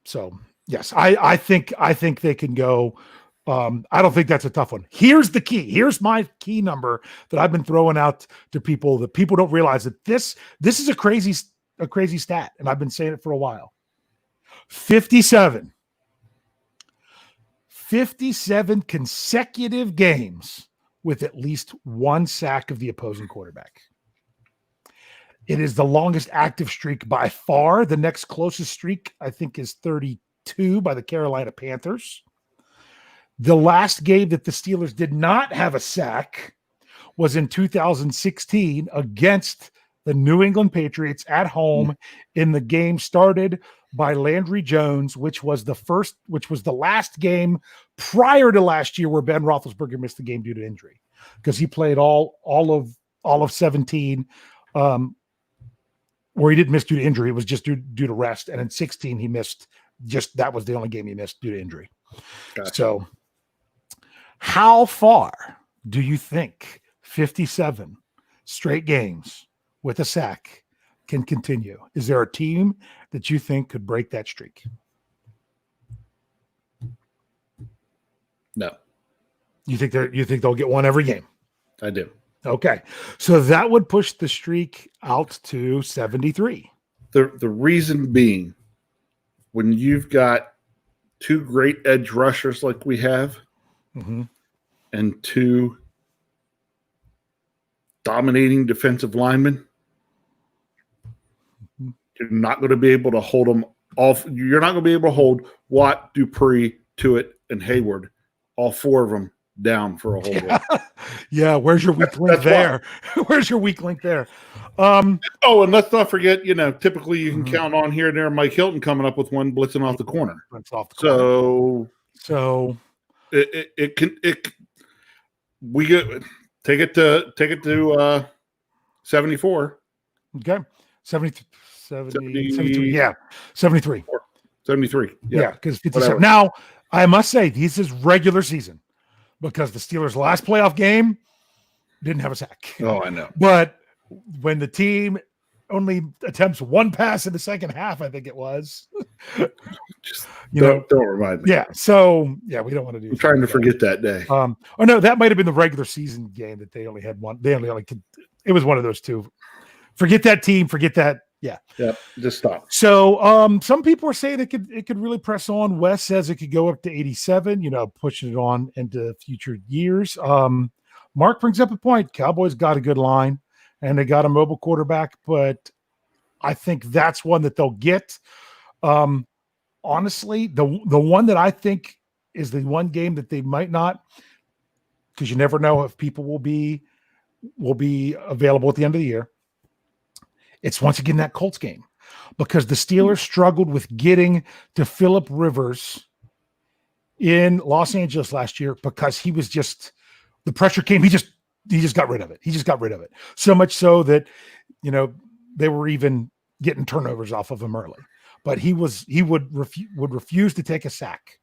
[SPEAKER 1] So, yes, I think they can go. I don't think that's a tough one. Here's the key. Here's my key number that I've been throwing out to people that people don't realize that this is a crazy stat, and I've been saying it for a while. 57 consecutive games with at least one sack of the opposing quarterback. It is the longest active streak by far. The next closest streak, I think, is 32 by the Carolina Panthers. The last game that the Steelers did not have a sack was in 2016 against the New England Patriots at home in the game started by Landry Jones, which was the last game prior to last year where Ben Roethlisberger missed the game due to injury, because he played all of 17, where he didn't miss due to injury. It was just due to rest. And in 16, he missed that was the only game he missed due to injury.
[SPEAKER 2] Gotcha.
[SPEAKER 1] So how far do you think 57 straight games with a sack can continue? Is there a team that you think could break that streak?
[SPEAKER 2] No.
[SPEAKER 1] You think they'll get one every game?
[SPEAKER 2] I do.
[SPEAKER 1] Okay. So that would push the streak out to 73.
[SPEAKER 2] The reason being, when you've got two great edge rushers like we have, and two dominating defensive linemen, you're not going to be able to hold them off. You're not going to be able to hold Watt, Dupree, Tuitt, and Hayward, all four of them, down for a whole game.
[SPEAKER 1] Yeah, where's your weak link there? Where's your weak link there?
[SPEAKER 2] And let's not forget, typically you can count on here and there Mike Hilton coming up with one blitzing off the corner.
[SPEAKER 1] So
[SPEAKER 2] we take it to 74.
[SPEAKER 1] Okay. 73. Yeah. 73.
[SPEAKER 2] 73.
[SPEAKER 1] Yeah, because 57. Now, I must say, this is regular season, because the Steelers' last playoff game didn't have a sack.
[SPEAKER 2] Oh, I know.
[SPEAKER 1] But when the team only attempts one pass in the second half, I think it was.
[SPEAKER 2] Don't remind me.
[SPEAKER 1] Yeah. So, we don't want to do.
[SPEAKER 2] I'm trying to forget that day.
[SPEAKER 1] No, that might have been the regular season game that they only had one. It was one of those two. Forget that team. Forget that. Yeah.
[SPEAKER 2] Yeah. Just stop.
[SPEAKER 1] So, some people are saying it could really press on. Wes says it could go up to 87, pushing it on into future years. Mark brings up a point. Cowboys got a good line and they got a mobile quarterback, but I think that's one that they'll get. Honestly, the one that I think is the one game that they might not, because you never know if people will be available at the end of the year. It's once again that Colts game, because the Steelers struggled with getting to Phillip Rivers in Los Angeles last year, because he was just, the pressure came. He just got rid of it. He just got rid of it. So much so that, they were even getting turnovers off of him early, but he would refuse to take a sack.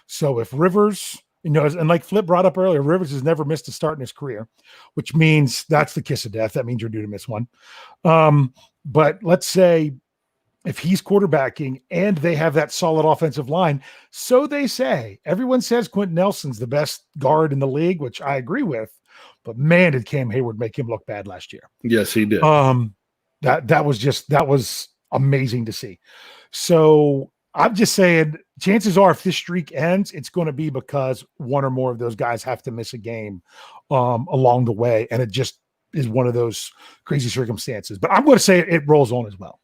[SPEAKER 1] So if Rivers, and like Flip brought up earlier, Rivers has never missed a start in his career, which means that's the kiss of death. That means you're due to miss one. But let's say if he's quarterbacking and they have that solid offensive line, so they say, everyone says Quentin Nelson's the best guard in the league, which I agree with, but man, did Cam Hayward make him look bad last year.
[SPEAKER 2] Yes, he did.
[SPEAKER 1] That was amazing to see. So I'm just saying, chances are if this streak ends, it's going to be because one or more of those guys have to miss a game along the way. And it just is one of those crazy circumstances. But I'm going to say it rolls on as well.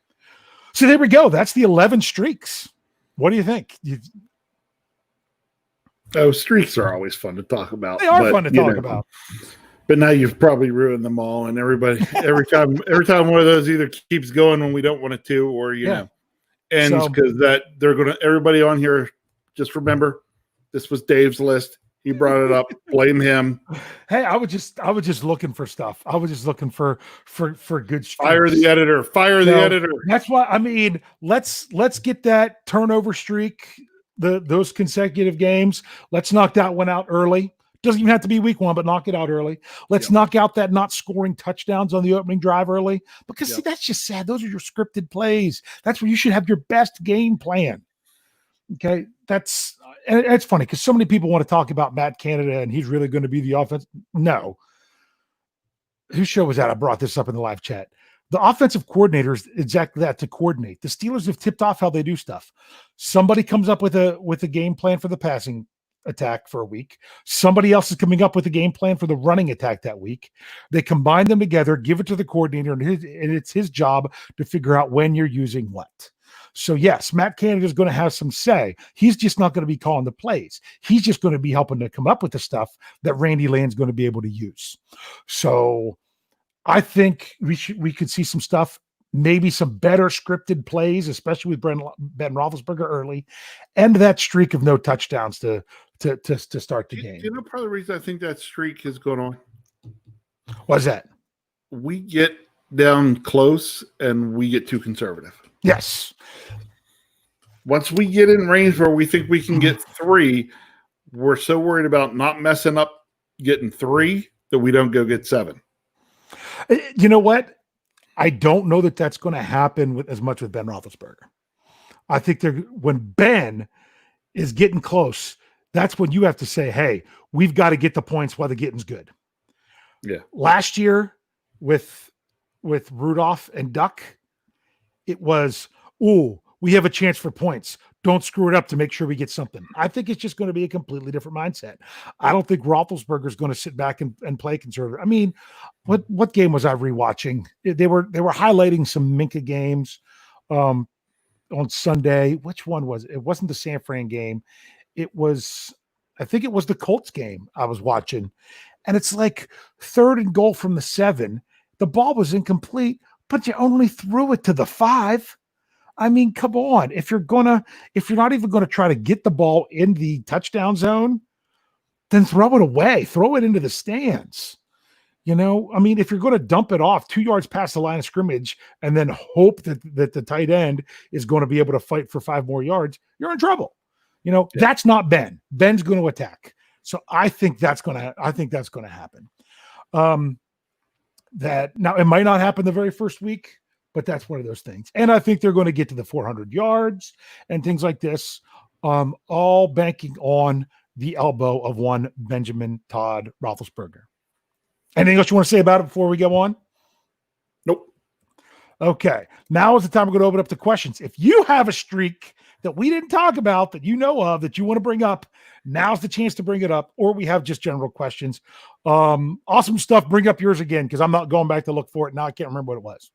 [SPEAKER 1] So there we go. That's the 11 streaks. What do you think?
[SPEAKER 2] Streaks are always fun to talk about.
[SPEAKER 1] They are fun to talk about.
[SPEAKER 2] But now you've probably ruined them all. And every time one of those either keeps going when we don't want it to, or, ends, because everybody on here, just remember, this was Dave's list. He brought it up. Blame him.
[SPEAKER 1] Hey, I was just looking for stuff. I was just looking for good streaks.
[SPEAKER 2] Fire the editor. Fire the editor.
[SPEAKER 1] That's why, let's get that turnover streak, those consecutive games. Let's knock that one out early. Doesn't even have to be week one, but knock it out early. Let's knock out that not scoring touchdowns on the opening drive early, because see, that's just sad. Those are your scripted plays. That's where you should have your best game plan. Okay. And it's funny because so many people want to talk about Matt Canada and he's really going to be the offense. No. Whose show was that? I brought this up in the live chat. The offensive coordinator is exactly that, to coordinate. The Steelers have tipped off how they do stuff. Somebody comes up with a game plan for the passing attack for a week. Somebody else is coming up with a game plan for the running attack that week. They combine them together, give it to the coordinator, and it's his job to figure out when you're using what. So yes, Matt Canada is going to have some say. He's just not going to be calling the plays. He's just going to be helping to come up with the stuff that Randy Land's going to be able to use. So I think we could see some stuff, maybe some better scripted plays, especially with Ben Roethlisberger early, and that streak of no touchdowns to start the game.
[SPEAKER 2] You know, part of the reason I think that streak is going on.
[SPEAKER 1] What's that?
[SPEAKER 2] We get down close and we get too conservative.
[SPEAKER 1] Yes.
[SPEAKER 2] Once we get in range where we think we can get 3, we're so worried about not messing up getting 3 that we don't go get 7.
[SPEAKER 1] You know what? I don't know that that's going to happen with as much with Ben Roethlisberger. I think when Ben is getting close, that's when you have to say, hey, we've got to get the points while the getting's good.
[SPEAKER 2] Yeah.
[SPEAKER 1] Last year with Rudolph and Duck, it was, we have a chance for points. Don't screw it up to make sure we get something. I think it's just going to be a completely different mindset. I don't think Roethlisberger is going to sit back and play conservative. I mean, what game was I rewatching? They were highlighting some Minka games on Sunday. Which one was it? It wasn't the San Fran game. I think it was the Colts game I was watching. And it's like 3rd and goal from the 7. The ball was incomplete, but you only threw it to the 5. I mean, come on. If you're not even going to try to get the ball in the touchdown zone, then throw it away. Throw it into the stands. You know, I mean, if you're going to dump it off 2 yards past the line of scrimmage and then hope that the tight end is going to be able to fight for 5 more yards, you're in trouble. You know, That's not Ben. Ben's going to attack. So I think that's going to happen. That now it might not happen the very first week, but that's one of those things. And I think they're going to get to the 400 yards and things like this, all banking on the elbow of one Benjamin Todd Roethlisberger. Anything else you want to say about it before we go on?
[SPEAKER 2] Nope.
[SPEAKER 1] Okay. Now is the time we're going to open up to questions. If you have a streak that we didn't talk about that you know of that you want to bring up, now's the chance to bring it up, or we have just general questions. Awesome stuff. Bring up yours again, because I'm not going back to look for it now. I can't remember what it was.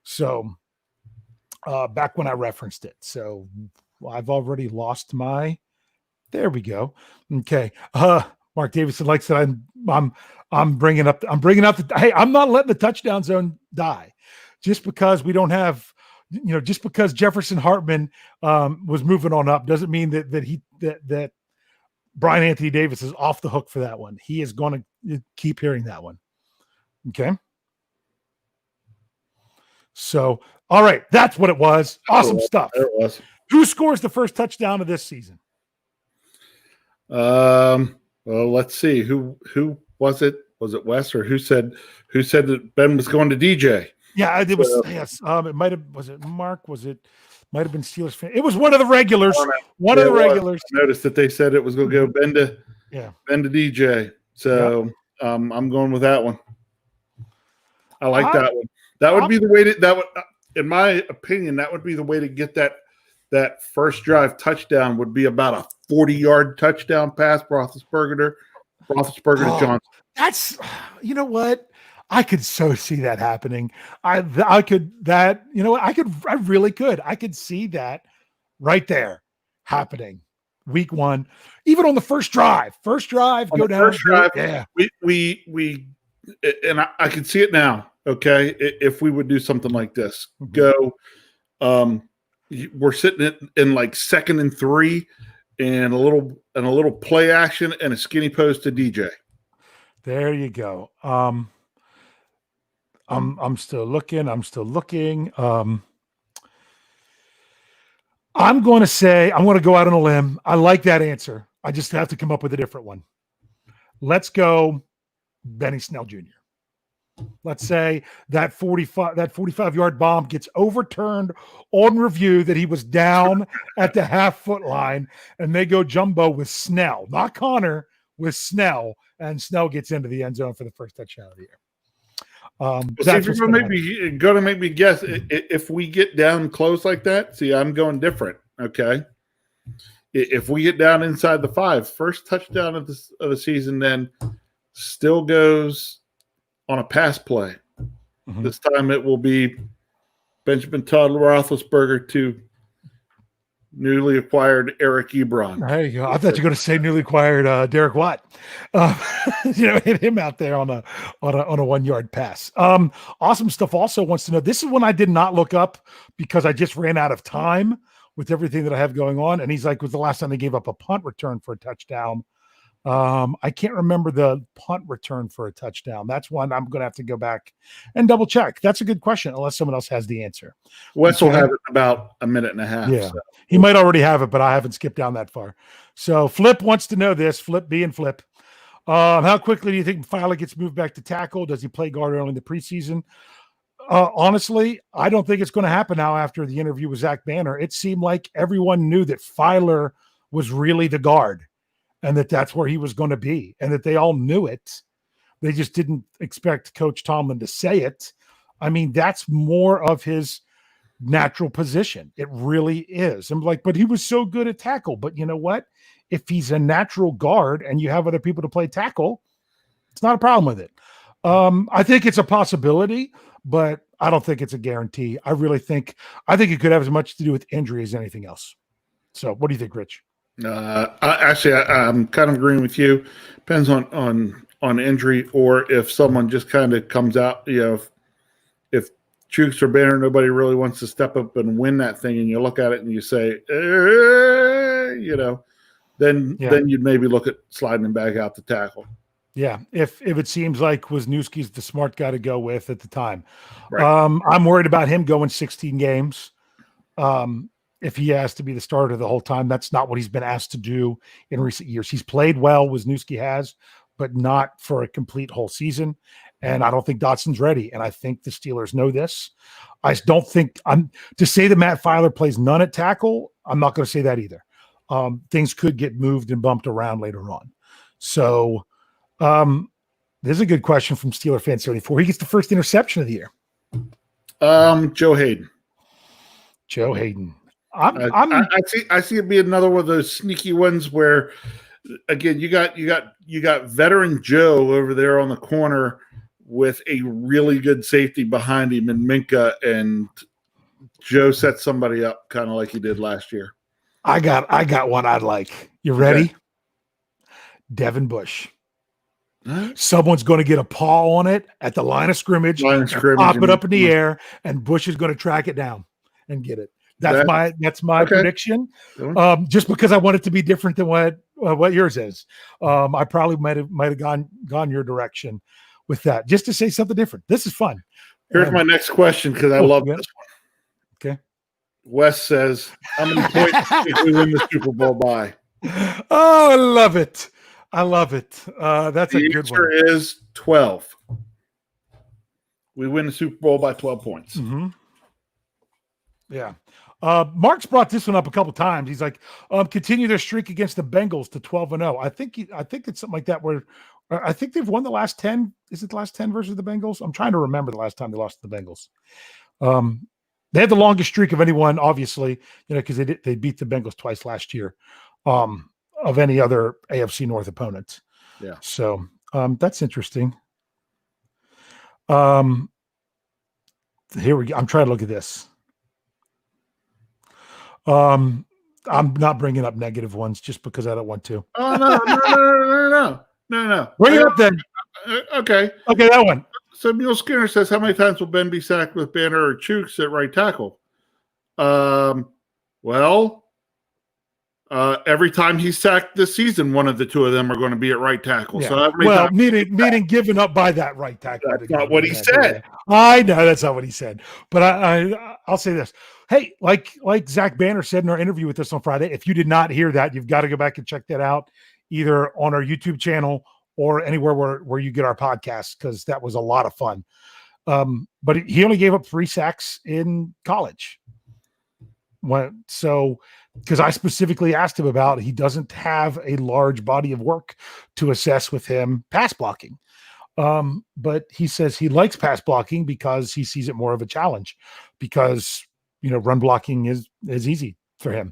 [SPEAKER 1] So back when I referenced it. So I've already lost there we go. Okay. Mark Davidson likes that I'm bringing up hey, I'm not letting the touchdown zone die just because we don't have, just because Jefferson Hartman was moving on up doesn't mean that Brian Anthony Davis is off the hook for that one. He is going to keep hearing that one. Okay. So, all right, that's what it was. Awesome stuff.
[SPEAKER 2] There it was.
[SPEAKER 1] Who scores the first touchdown of this season?
[SPEAKER 2] Well, let's see. Who was it? Was it Wes, or who said that Ben was going to DJ?
[SPEAKER 1] Yeah, it was. Yes, it might have. Was it Mark? Might have been Steelers fan. It was one of the regulars. One of the regulars.
[SPEAKER 2] I noticed that they said it was going to go Ben to DJ. So I'm going with that one. I like that one. That would be the way in my opinion, that would be the way to get that first drive touchdown. Would be about a 40-yard touchdown pass, Roethlisberger to Johnson.
[SPEAKER 1] That's, you know what? I could so see that happening. I really could. I could see that right there happening. Week 1, even on the first drive. Go down. First drive, yeah.
[SPEAKER 2] We and I can see it now. Okay, if we would do something like this, go. We're sitting in like 2nd and 3, and a little play action and a skinny post to DJ.
[SPEAKER 1] There you go. I'm still looking. I'm going to go out on a limb. I like that answer. I just have to come up with a different one. Let's go Benny Snell Jr. Let's say that 45-yard bomb gets overturned on review, that he was down at the half-foot line, and they go jumbo with Snell, not Connor, with Snell, and Snell gets into the end zone for the first touchdown of the year.
[SPEAKER 2] That's going to make me guess. If we get down close like that, see, I'm going different. Okay, if we get down inside the 5, first touchdown of the season, then still goes on a pass play. Mm-hmm. This time it will be Benjamin Todd Roethlisberger to Newly acquired Eric Ebron.
[SPEAKER 1] There you go. I thought you were going to say newly acquired Derek Watt. Hit him out there on a 1 yard pass. Awesome stuff. Also wants to know. This is one I did not look up because I just ran out of time with everything that I have going on. And he's like, was the last time they gave up a punt return for a touchdown? I can't remember the punt return for a touchdown. That's one I'm going to have to go back and double check. That's a good question, unless someone else has the answer.
[SPEAKER 2] Wes will have it in about a minute and a half.
[SPEAKER 1] Yeah, so. He might already have it, but I haven't skipped down that far. So Flip wants to know this. Flip being Flip. How quickly do you think Filer gets moved back to tackle? Does he play guard early in the preseason? Honestly, I don't think it's going to happen now after the interview with Zach Banner. It seemed like everyone knew that Filer was really the guard and that that's where he was going to be and that they all knew it. They just didn't expect Coach Tomlin to say it. I mean, that's more of his natural position. It really is. I'm like, but he was so good at tackle. But you know what? If he's a natural guard and you have other people to play tackle, it's not a problem with it. I think it's a possibility, but I don't think it's a guarantee. I think it could have as much to do with injury as anything else. So what do you think, Rich?
[SPEAKER 2] I'm kind of agreeing with you. Depends on injury or if someone just kind of comes out, if Chooks or Banner, nobody really wants to step up and win that thing, and you look at it and you say, then you'd maybe look at sliding him back out to tackle.
[SPEAKER 1] Yeah, if it seems like Wisniewski's the smart guy to go with at the time.
[SPEAKER 2] Right.
[SPEAKER 1] I'm worried about him going 16 games. If he has to be the starter the whole time, that's not what he's been asked to do in recent years. He's played well, Wisniewski has, but not for a complete whole season. And I don't think Dotson's ready. And I think the Steelers know this. I don't think to say that Matt Filer plays none at tackle. I'm not going to say that either. Things could get moved and bumped around later on. So there's a good question from Steeler fan 74. He gets the first interception of the year.
[SPEAKER 2] Joe Hayden. I see it be another one of those sneaky ones where, again, you got veteran Joe over there on the corner with a really good safety behind him in Minka, and Joe set somebody up kind of like he did last year.
[SPEAKER 1] I got one I'd like. You ready? Okay. Devin Bush. Someone's going to get a paw on it at the line of scrimmage, pop it up in the air, and Bush is going to track it down and get it. That's my prediction. Just because I want it to be different than what yours is. I probably might have gone your direction with that, just to say something different. This is fun.
[SPEAKER 2] Here's my next question because I love this one.
[SPEAKER 1] Okay.
[SPEAKER 2] Wes says, how many points if we win the Super Bowl by?
[SPEAKER 1] Oh, I love it. That's a good one.
[SPEAKER 2] The answer is 12. We win the Super Bowl by 12 points.
[SPEAKER 1] Mm-hmm. Yeah. Mark's brought this one up a couple times. He's like, continue their streak against the Bengals to 12-0. I think it's something like that where I think they've won the last 10. Is it the last 10 versus the Bengals? I'm trying to remember the last time they lost to the Bengals. They had the longest streak of anyone, obviously, because they beat the Bengals twice last year, of any other AFC North opponent.
[SPEAKER 2] Yeah.
[SPEAKER 1] So that's interesting. Here we go. I'm trying to look at this. I'm not bringing up negative ones just because I don't want to.
[SPEAKER 2] Oh, no.
[SPEAKER 1] Bring it up then.
[SPEAKER 2] Okay,
[SPEAKER 1] that one.
[SPEAKER 2] So Mule Skinner says, how many times will Ben be sacked with Banner or Chooks at right tackle? Every time he's sacked this season, one of the two of them are going to be at right tackle.
[SPEAKER 1] Yeah.
[SPEAKER 2] So
[SPEAKER 1] meaning given up by that right tackle.
[SPEAKER 2] That's not what he said.
[SPEAKER 1] I know that's not what he said. But I'll say this. Hey, like Zach Banner said in our interview with us on Friday, if you did not hear that, you've got to go back and check that out either on our YouTube channel or anywhere where you get our podcasts, because that was a lot of fun. But he only gave up 3 sacks in college. Because I specifically asked him about, he doesn't have a large body of work to assess with him pass blocking. But he says he likes pass blocking because he sees it more of a challenge because, run blocking is easy for him.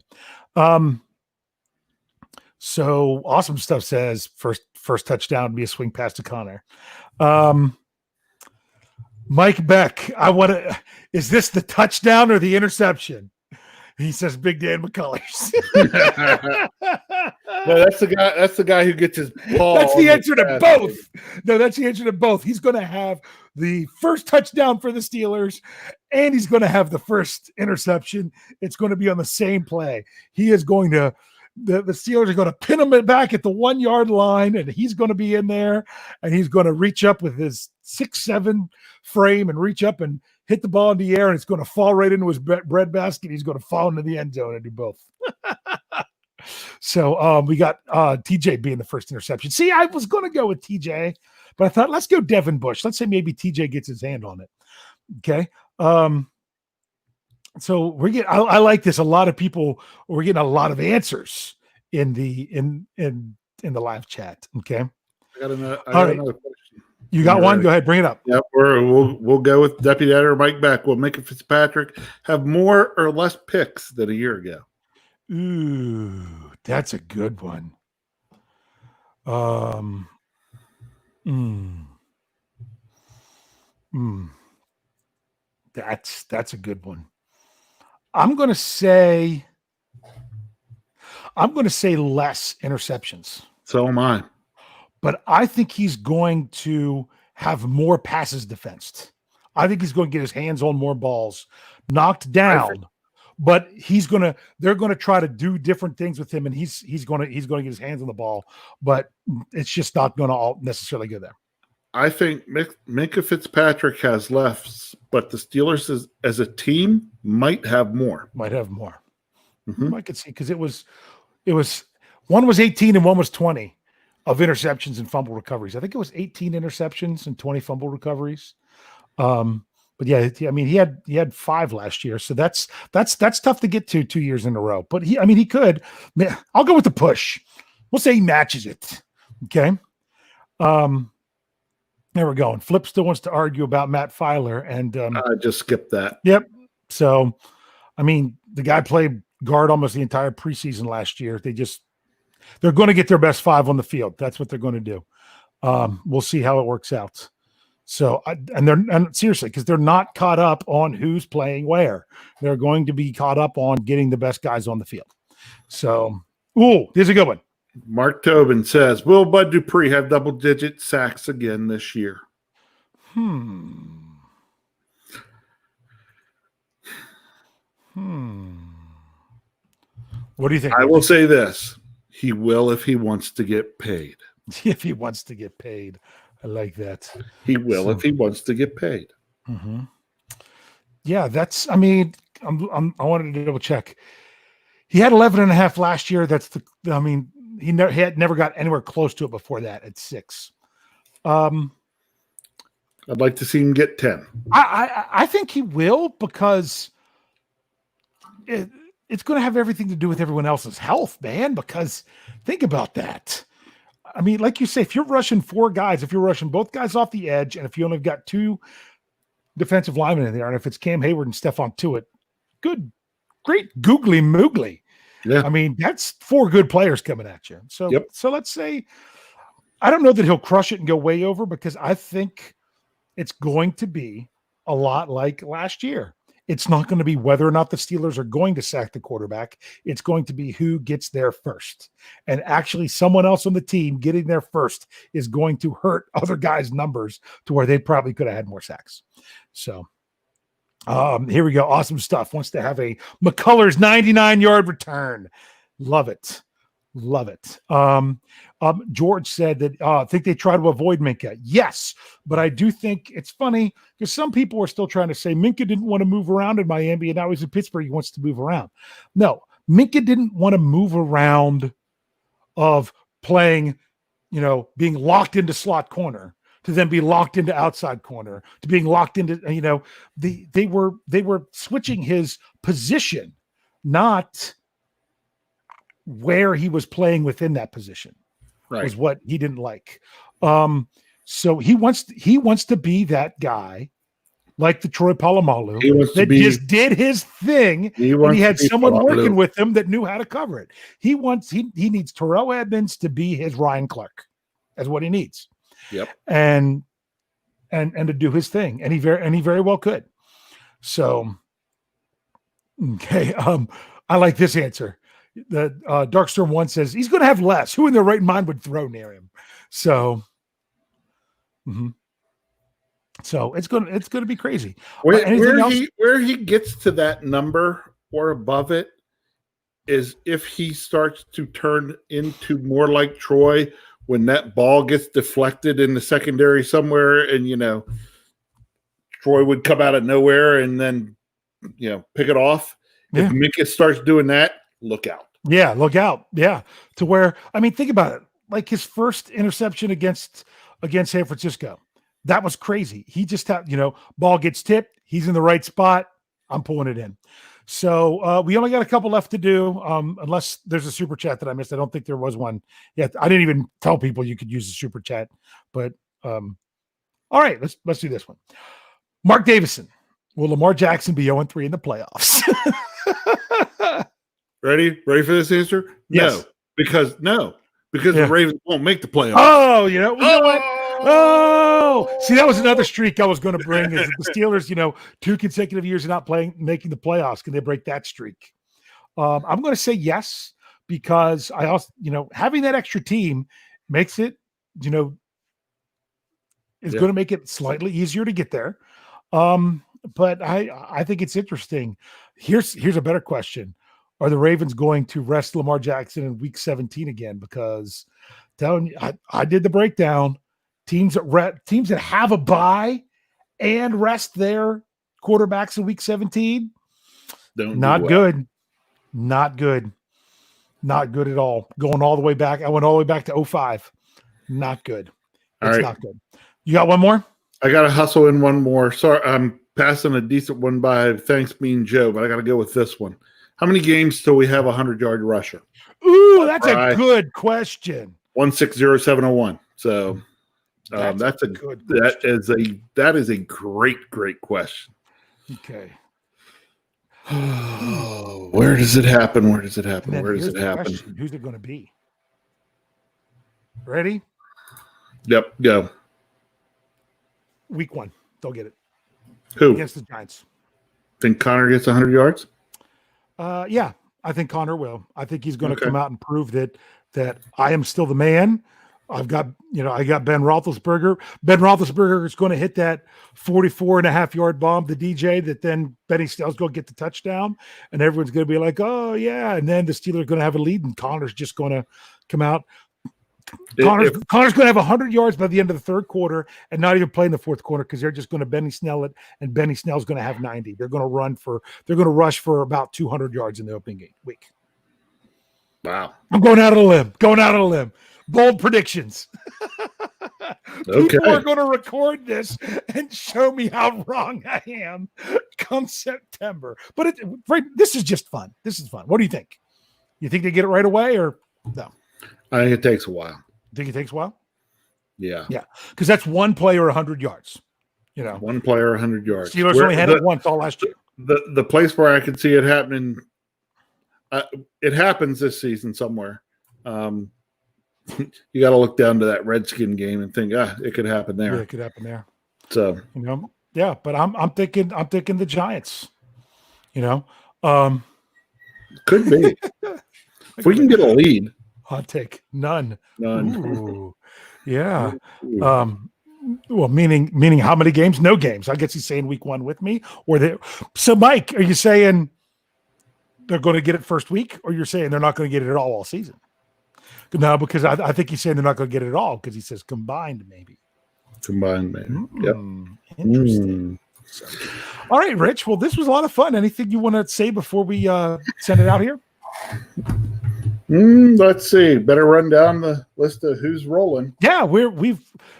[SPEAKER 1] So awesome stuff says first touchdown would be a swing pass to Connor. Mike Beck, is this the touchdown or the interception? He says Big Dan McCullers.
[SPEAKER 2] No, that's the guy. That's the guy who gets his paw.
[SPEAKER 1] That's the answer to both. No, that's the answer to both. He's going to have the first touchdown for the Steelers, and he's going to have the first interception. It's going to be on the same play. He is going to. The Steelers are going to pin him back at the 1 yard line, and he's going to be in there, and he's going to reach up with his 6'7" frame and reach up and hit the ball in the air, and it's going to fall right into his bread basket. He's going to fall into the end zone and do both. So we got TJ being the first interception. See, I was going to go with TJ, but I thought, let's go Devin Bush. Let's say maybe TJ gets his hand on it. Okay. So we're getting, I like this. A lot of people, we're getting a lot of answers in the live chat. Okay.
[SPEAKER 2] I got another question.
[SPEAKER 1] You got one? Go ahead, bring it up.
[SPEAKER 2] Yep. We'll go with Deputy Editor Mike Beck. Will Minka Fitzpatrick have more or less picks than a year ago?
[SPEAKER 1] Ooh, that's a good one. That's a good one. I'm going to say less interceptions.
[SPEAKER 2] So am I.
[SPEAKER 1] But I think he's going to have more passes defensed. I think he's going to get his hands on more balls, knocked down. But they're going to try to do different things with him, and he's going to get his hands on the ball. But it's just not going to all necessarily go there.
[SPEAKER 2] I think Minka Fitzpatrick has less, but the Steelers as a team might have more.
[SPEAKER 1] I could see, because it was one was 18 and one was 20 of interceptions and fumble recoveries. I think it was 18 interceptions and 20 fumble recoveries. But yeah, I mean, he had 5 last year, so that's tough to get to 2 years in a row. But he could. I'll go with the push. We'll say he matches it. Okay. There we go. And Flip still wants to argue about Matt Filer, and
[SPEAKER 2] I just skipped that.
[SPEAKER 1] Yep. So, I mean, the guy played guard almost the entire preseason last year. They're going to get their best 5 on the field. That's what they're going to do. We'll see how it works out. So, and seriously, because they're not caught up on who's playing where. They're going to be caught up on getting the best guys on the field. So, here's a good one.
[SPEAKER 2] Mark Tobin says, will Bud Dupree have double-digit sacks again this year?
[SPEAKER 1] What do you think?
[SPEAKER 2] I will say this. He will if he wants to get paid.
[SPEAKER 1] If he wants to get paid. I like that.
[SPEAKER 2] He will if he wants to get paid.
[SPEAKER 1] Mm-hmm. Yeah, I wanted to double check. He had 11.5 last year. He had never got anywhere close to it before that at 6.
[SPEAKER 2] I'd like to see him get 10.
[SPEAKER 1] I think he will, because it's going to have everything to do with everyone else's health, man, because think about that. I mean, like you say, if you're rushing 4 guys, if you're rushing both guys off the edge, and if you only got 2 defensive linemen in there, and if it's Cam Hayward and Stephon Tuitt, great googly moogly.
[SPEAKER 2] Yeah.
[SPEAKER 1] I mean, that's 4 good players coming at you. So,
[SPEAKER 2] yep.
[SPEAKER 1] So let's say, I don't know that he'll crush it and go way over, because I think it's going to be a lot like last year. It's not going to be whether or not the Steelers are going to sack the quarterback. It's going to be who gets there first. And actually, someone else on the team getting there first is going to hurt other guys' numbers to where they probably could have had more sacks. So here we go. Awesome stuff. Wants to have a McCullers 99-yard return. Love it. George said that I think they try to avoid Minka. Yes, but I do think it's funny because some people are still trying to say Minka didn't want to move around in Miami, and now he's in Pittsburgh. He wants to move around. No, Minka didn't want to move around of playing, being locked into slot corner to then be locked into outside corner to being locked into, they were switching his position, not where he was playing within that position. Right. Was what he didn't like. So he wants to be that guy like the Troy Polamalu that just did his thing, and he had someone working with him that knew how to cover it. He needs Terrell Edmonds to be his Ryan Clark. That's what he needs.
[SPEAKER 2] Yep.
[SPEAKER 1] And to do his thing, and he very well could. So Okay. I like this answer. The Darkstorm 1 says he's going to have less. Who in their right mind would throw near him? So, so it's going to be crazy.
[SPEAKER 2] Where he gets to that number or above it is if he starts to turn into more like Troy when that ball gets deflected in the secondary somewhere, and Troy would come out of nowhere and then pick it off. Yeah. If Minka starts doing that, look out.
[SPEAKER 1] Yeah, look out. Yeah. To where, think about it. Like his first interception against San Francisco. That was crazy. He just had, ball gets tipped. He's in the right spot. I'm pulling it in. So we only got a couple left to do, unless there's a super chat that I missed. I don't think there was one yet. I didn't even tell people you could use the super chat. But all right, let's do this one. Mark Davison. Will Lamar Jackson be 0-3 in the playoffs?
[SPEAKER 2] Ready for this answer?
[SPEAKER 1] Yes.
[SPEAKER 2] Because the Ravens won't make the playoffs.
[SPEAKER 1] Oh, you know what? Oh, see, that was another streak I was going to bring. Is the Steelers, 2 consecutive years of not making the playoffs. Can they break that streak? I'm going to say yes, because I also, having that extra team makes it, is going to make it slightly easier to get there. But I think it's interesting. Here's a better question. Are the Ravens going to rest Lamar Jackson in week 17 again? Because telling you, I did the breakdown. Teams that have a bye and rest their quarterbacks in week 17. Not good. Not good. Not good at all. Going all the way back. I went all the way back to 2005. Not good. It's not good. You got one more?
[SPEAKER 2] I got to hustle in one more. Sorry, I'm passing a decent one by. Thanks, Mean Joe, but I got to go with this one. How many games till we have a 100-yard rusher?
[SPEAKER 1] Ooh, that's a good question.
[SPEAKER 2] 160701. So that is a great question.
[SPEAKER 1] Okay.
[SPEAKER 2] Where does it happen? Where does it happen? Who's it
[SPEAKER 1] going to be? Ready?
[SPEAKER 2] Yep. Go.
[SPEAKER 1] Week 1. They'll get it.
[SPEAKER 2] Who?
[SPEAKER 1] Against the Giants.
[SPEAKER 2] Think Connor gets 100 yards?
[SPEAKER 1] Yeah, I think Connor will. I think he's going to come out and prove that I am still the man. I got Ben Roethlisberger. Ben Roethlisberger is going to hit that 44.5-yard bomb to DJ that then Benny Snell's going to get the touchdown, and everyone's going to be like, oh, yeah. And then the Steelers are going to have a lead, and Connor's just going to come out. Connor's going to have 100 yards by the end of the third quarter and not even play in the fourth quarter, because they're just going to Benny Snell it, and Benny Snell's going to have 90. They're going to rush for about 200 yards in the opening week.
[SPEAKER 2] Wow.
[SPEAKER 1] I'm going out on a limb. Bold predictions. People are going to record this and show me how wrong I am come September. But this is just fun. This is fun. What do you think? You think they get it right away or no?
[SPEAKER 2] I think it takes a while.
[SPEAKER 1] Think it takes a while?
[SPEAKER 2] Yeah.
[SPEAKER 1] Yeah. Because that's one player 100 yards.
[SPEAKER 2] One player 100 yards.
[SPEAKER 1] Steelers only had it once all last year.
[SPEAKER 2] The place where I could see it happening, it happens this season somewhere. You got to look down to that Redskin game and think, it could happen there.
[SPEAKER 1] Yeah, it could happen there.
[SPEAKER 2] So
[SPEAKER 1] yeah, but I'm thinking the Giants.
[SPEAKER 2] Could be. If we can get a lead.
[SPEAKER 1] Hot take. None.
[SPEAKER 2] Ooh.
[SPEAKER 1] Yeah. Well, meaning how many games? No games. I guess he's saying week 1 with me. So, Mike, are you saying they're going to get it first week, or you're saying they're not going to get it at all season? No, because I think he's saying they're not going to get it at all, because he says combined maybe.
[SPEAKER 2] Yep.
[SPEAKER 1] Interesting. So, all right, Rich. Well, this was a lot of fun. Anything you want to say before we send it out here?
[SPEAKER 2] Let's see. Better run down the list of who's rolling.
[SPEAKER 1] Yeah, we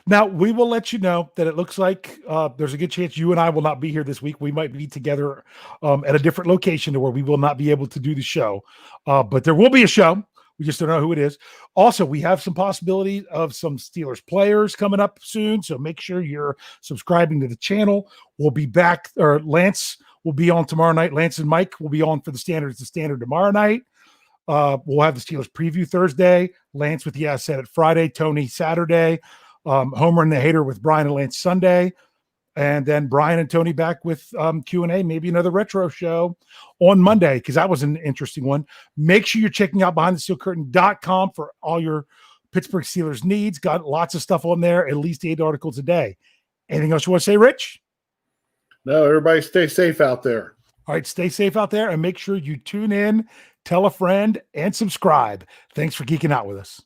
[SPEAKER 1] will let you know that it looks like there's a good chance you and I will not be here this week. We might be together at a different location to where we will not be able to do the show. But there will be a show. We just don't know who it is. Also, we have some possibility of some Steelers players coming up soon, so make sure you're subscribing to the channel. We'll be back, or Lance will be on tomorrow night. Lance and Mike will be on for the Standard tomorrow night. We'll have the Steelers preview Thursday. Lance with the Asset at Friday. Tony Saturday. Homer and the Hater with Brian and Lance Sunday. And then Brian and Tony back with Q&A, maybe another retro show on Monday, because that was an interesting one. Make sure you're checking out BehindTheSteelCurtain.com for all your Pittsburgh Steelers needs. Got lots of stuff on there, at least 8 articles a day. Anything else you want to say, Rich?
[SPEAKER 2] No, everybody stay safe out there.
[SPEAKER 1] All right, stay safe out there and make sure you tune in, tell a friend, and subscribe. Thanks for geeking out with us.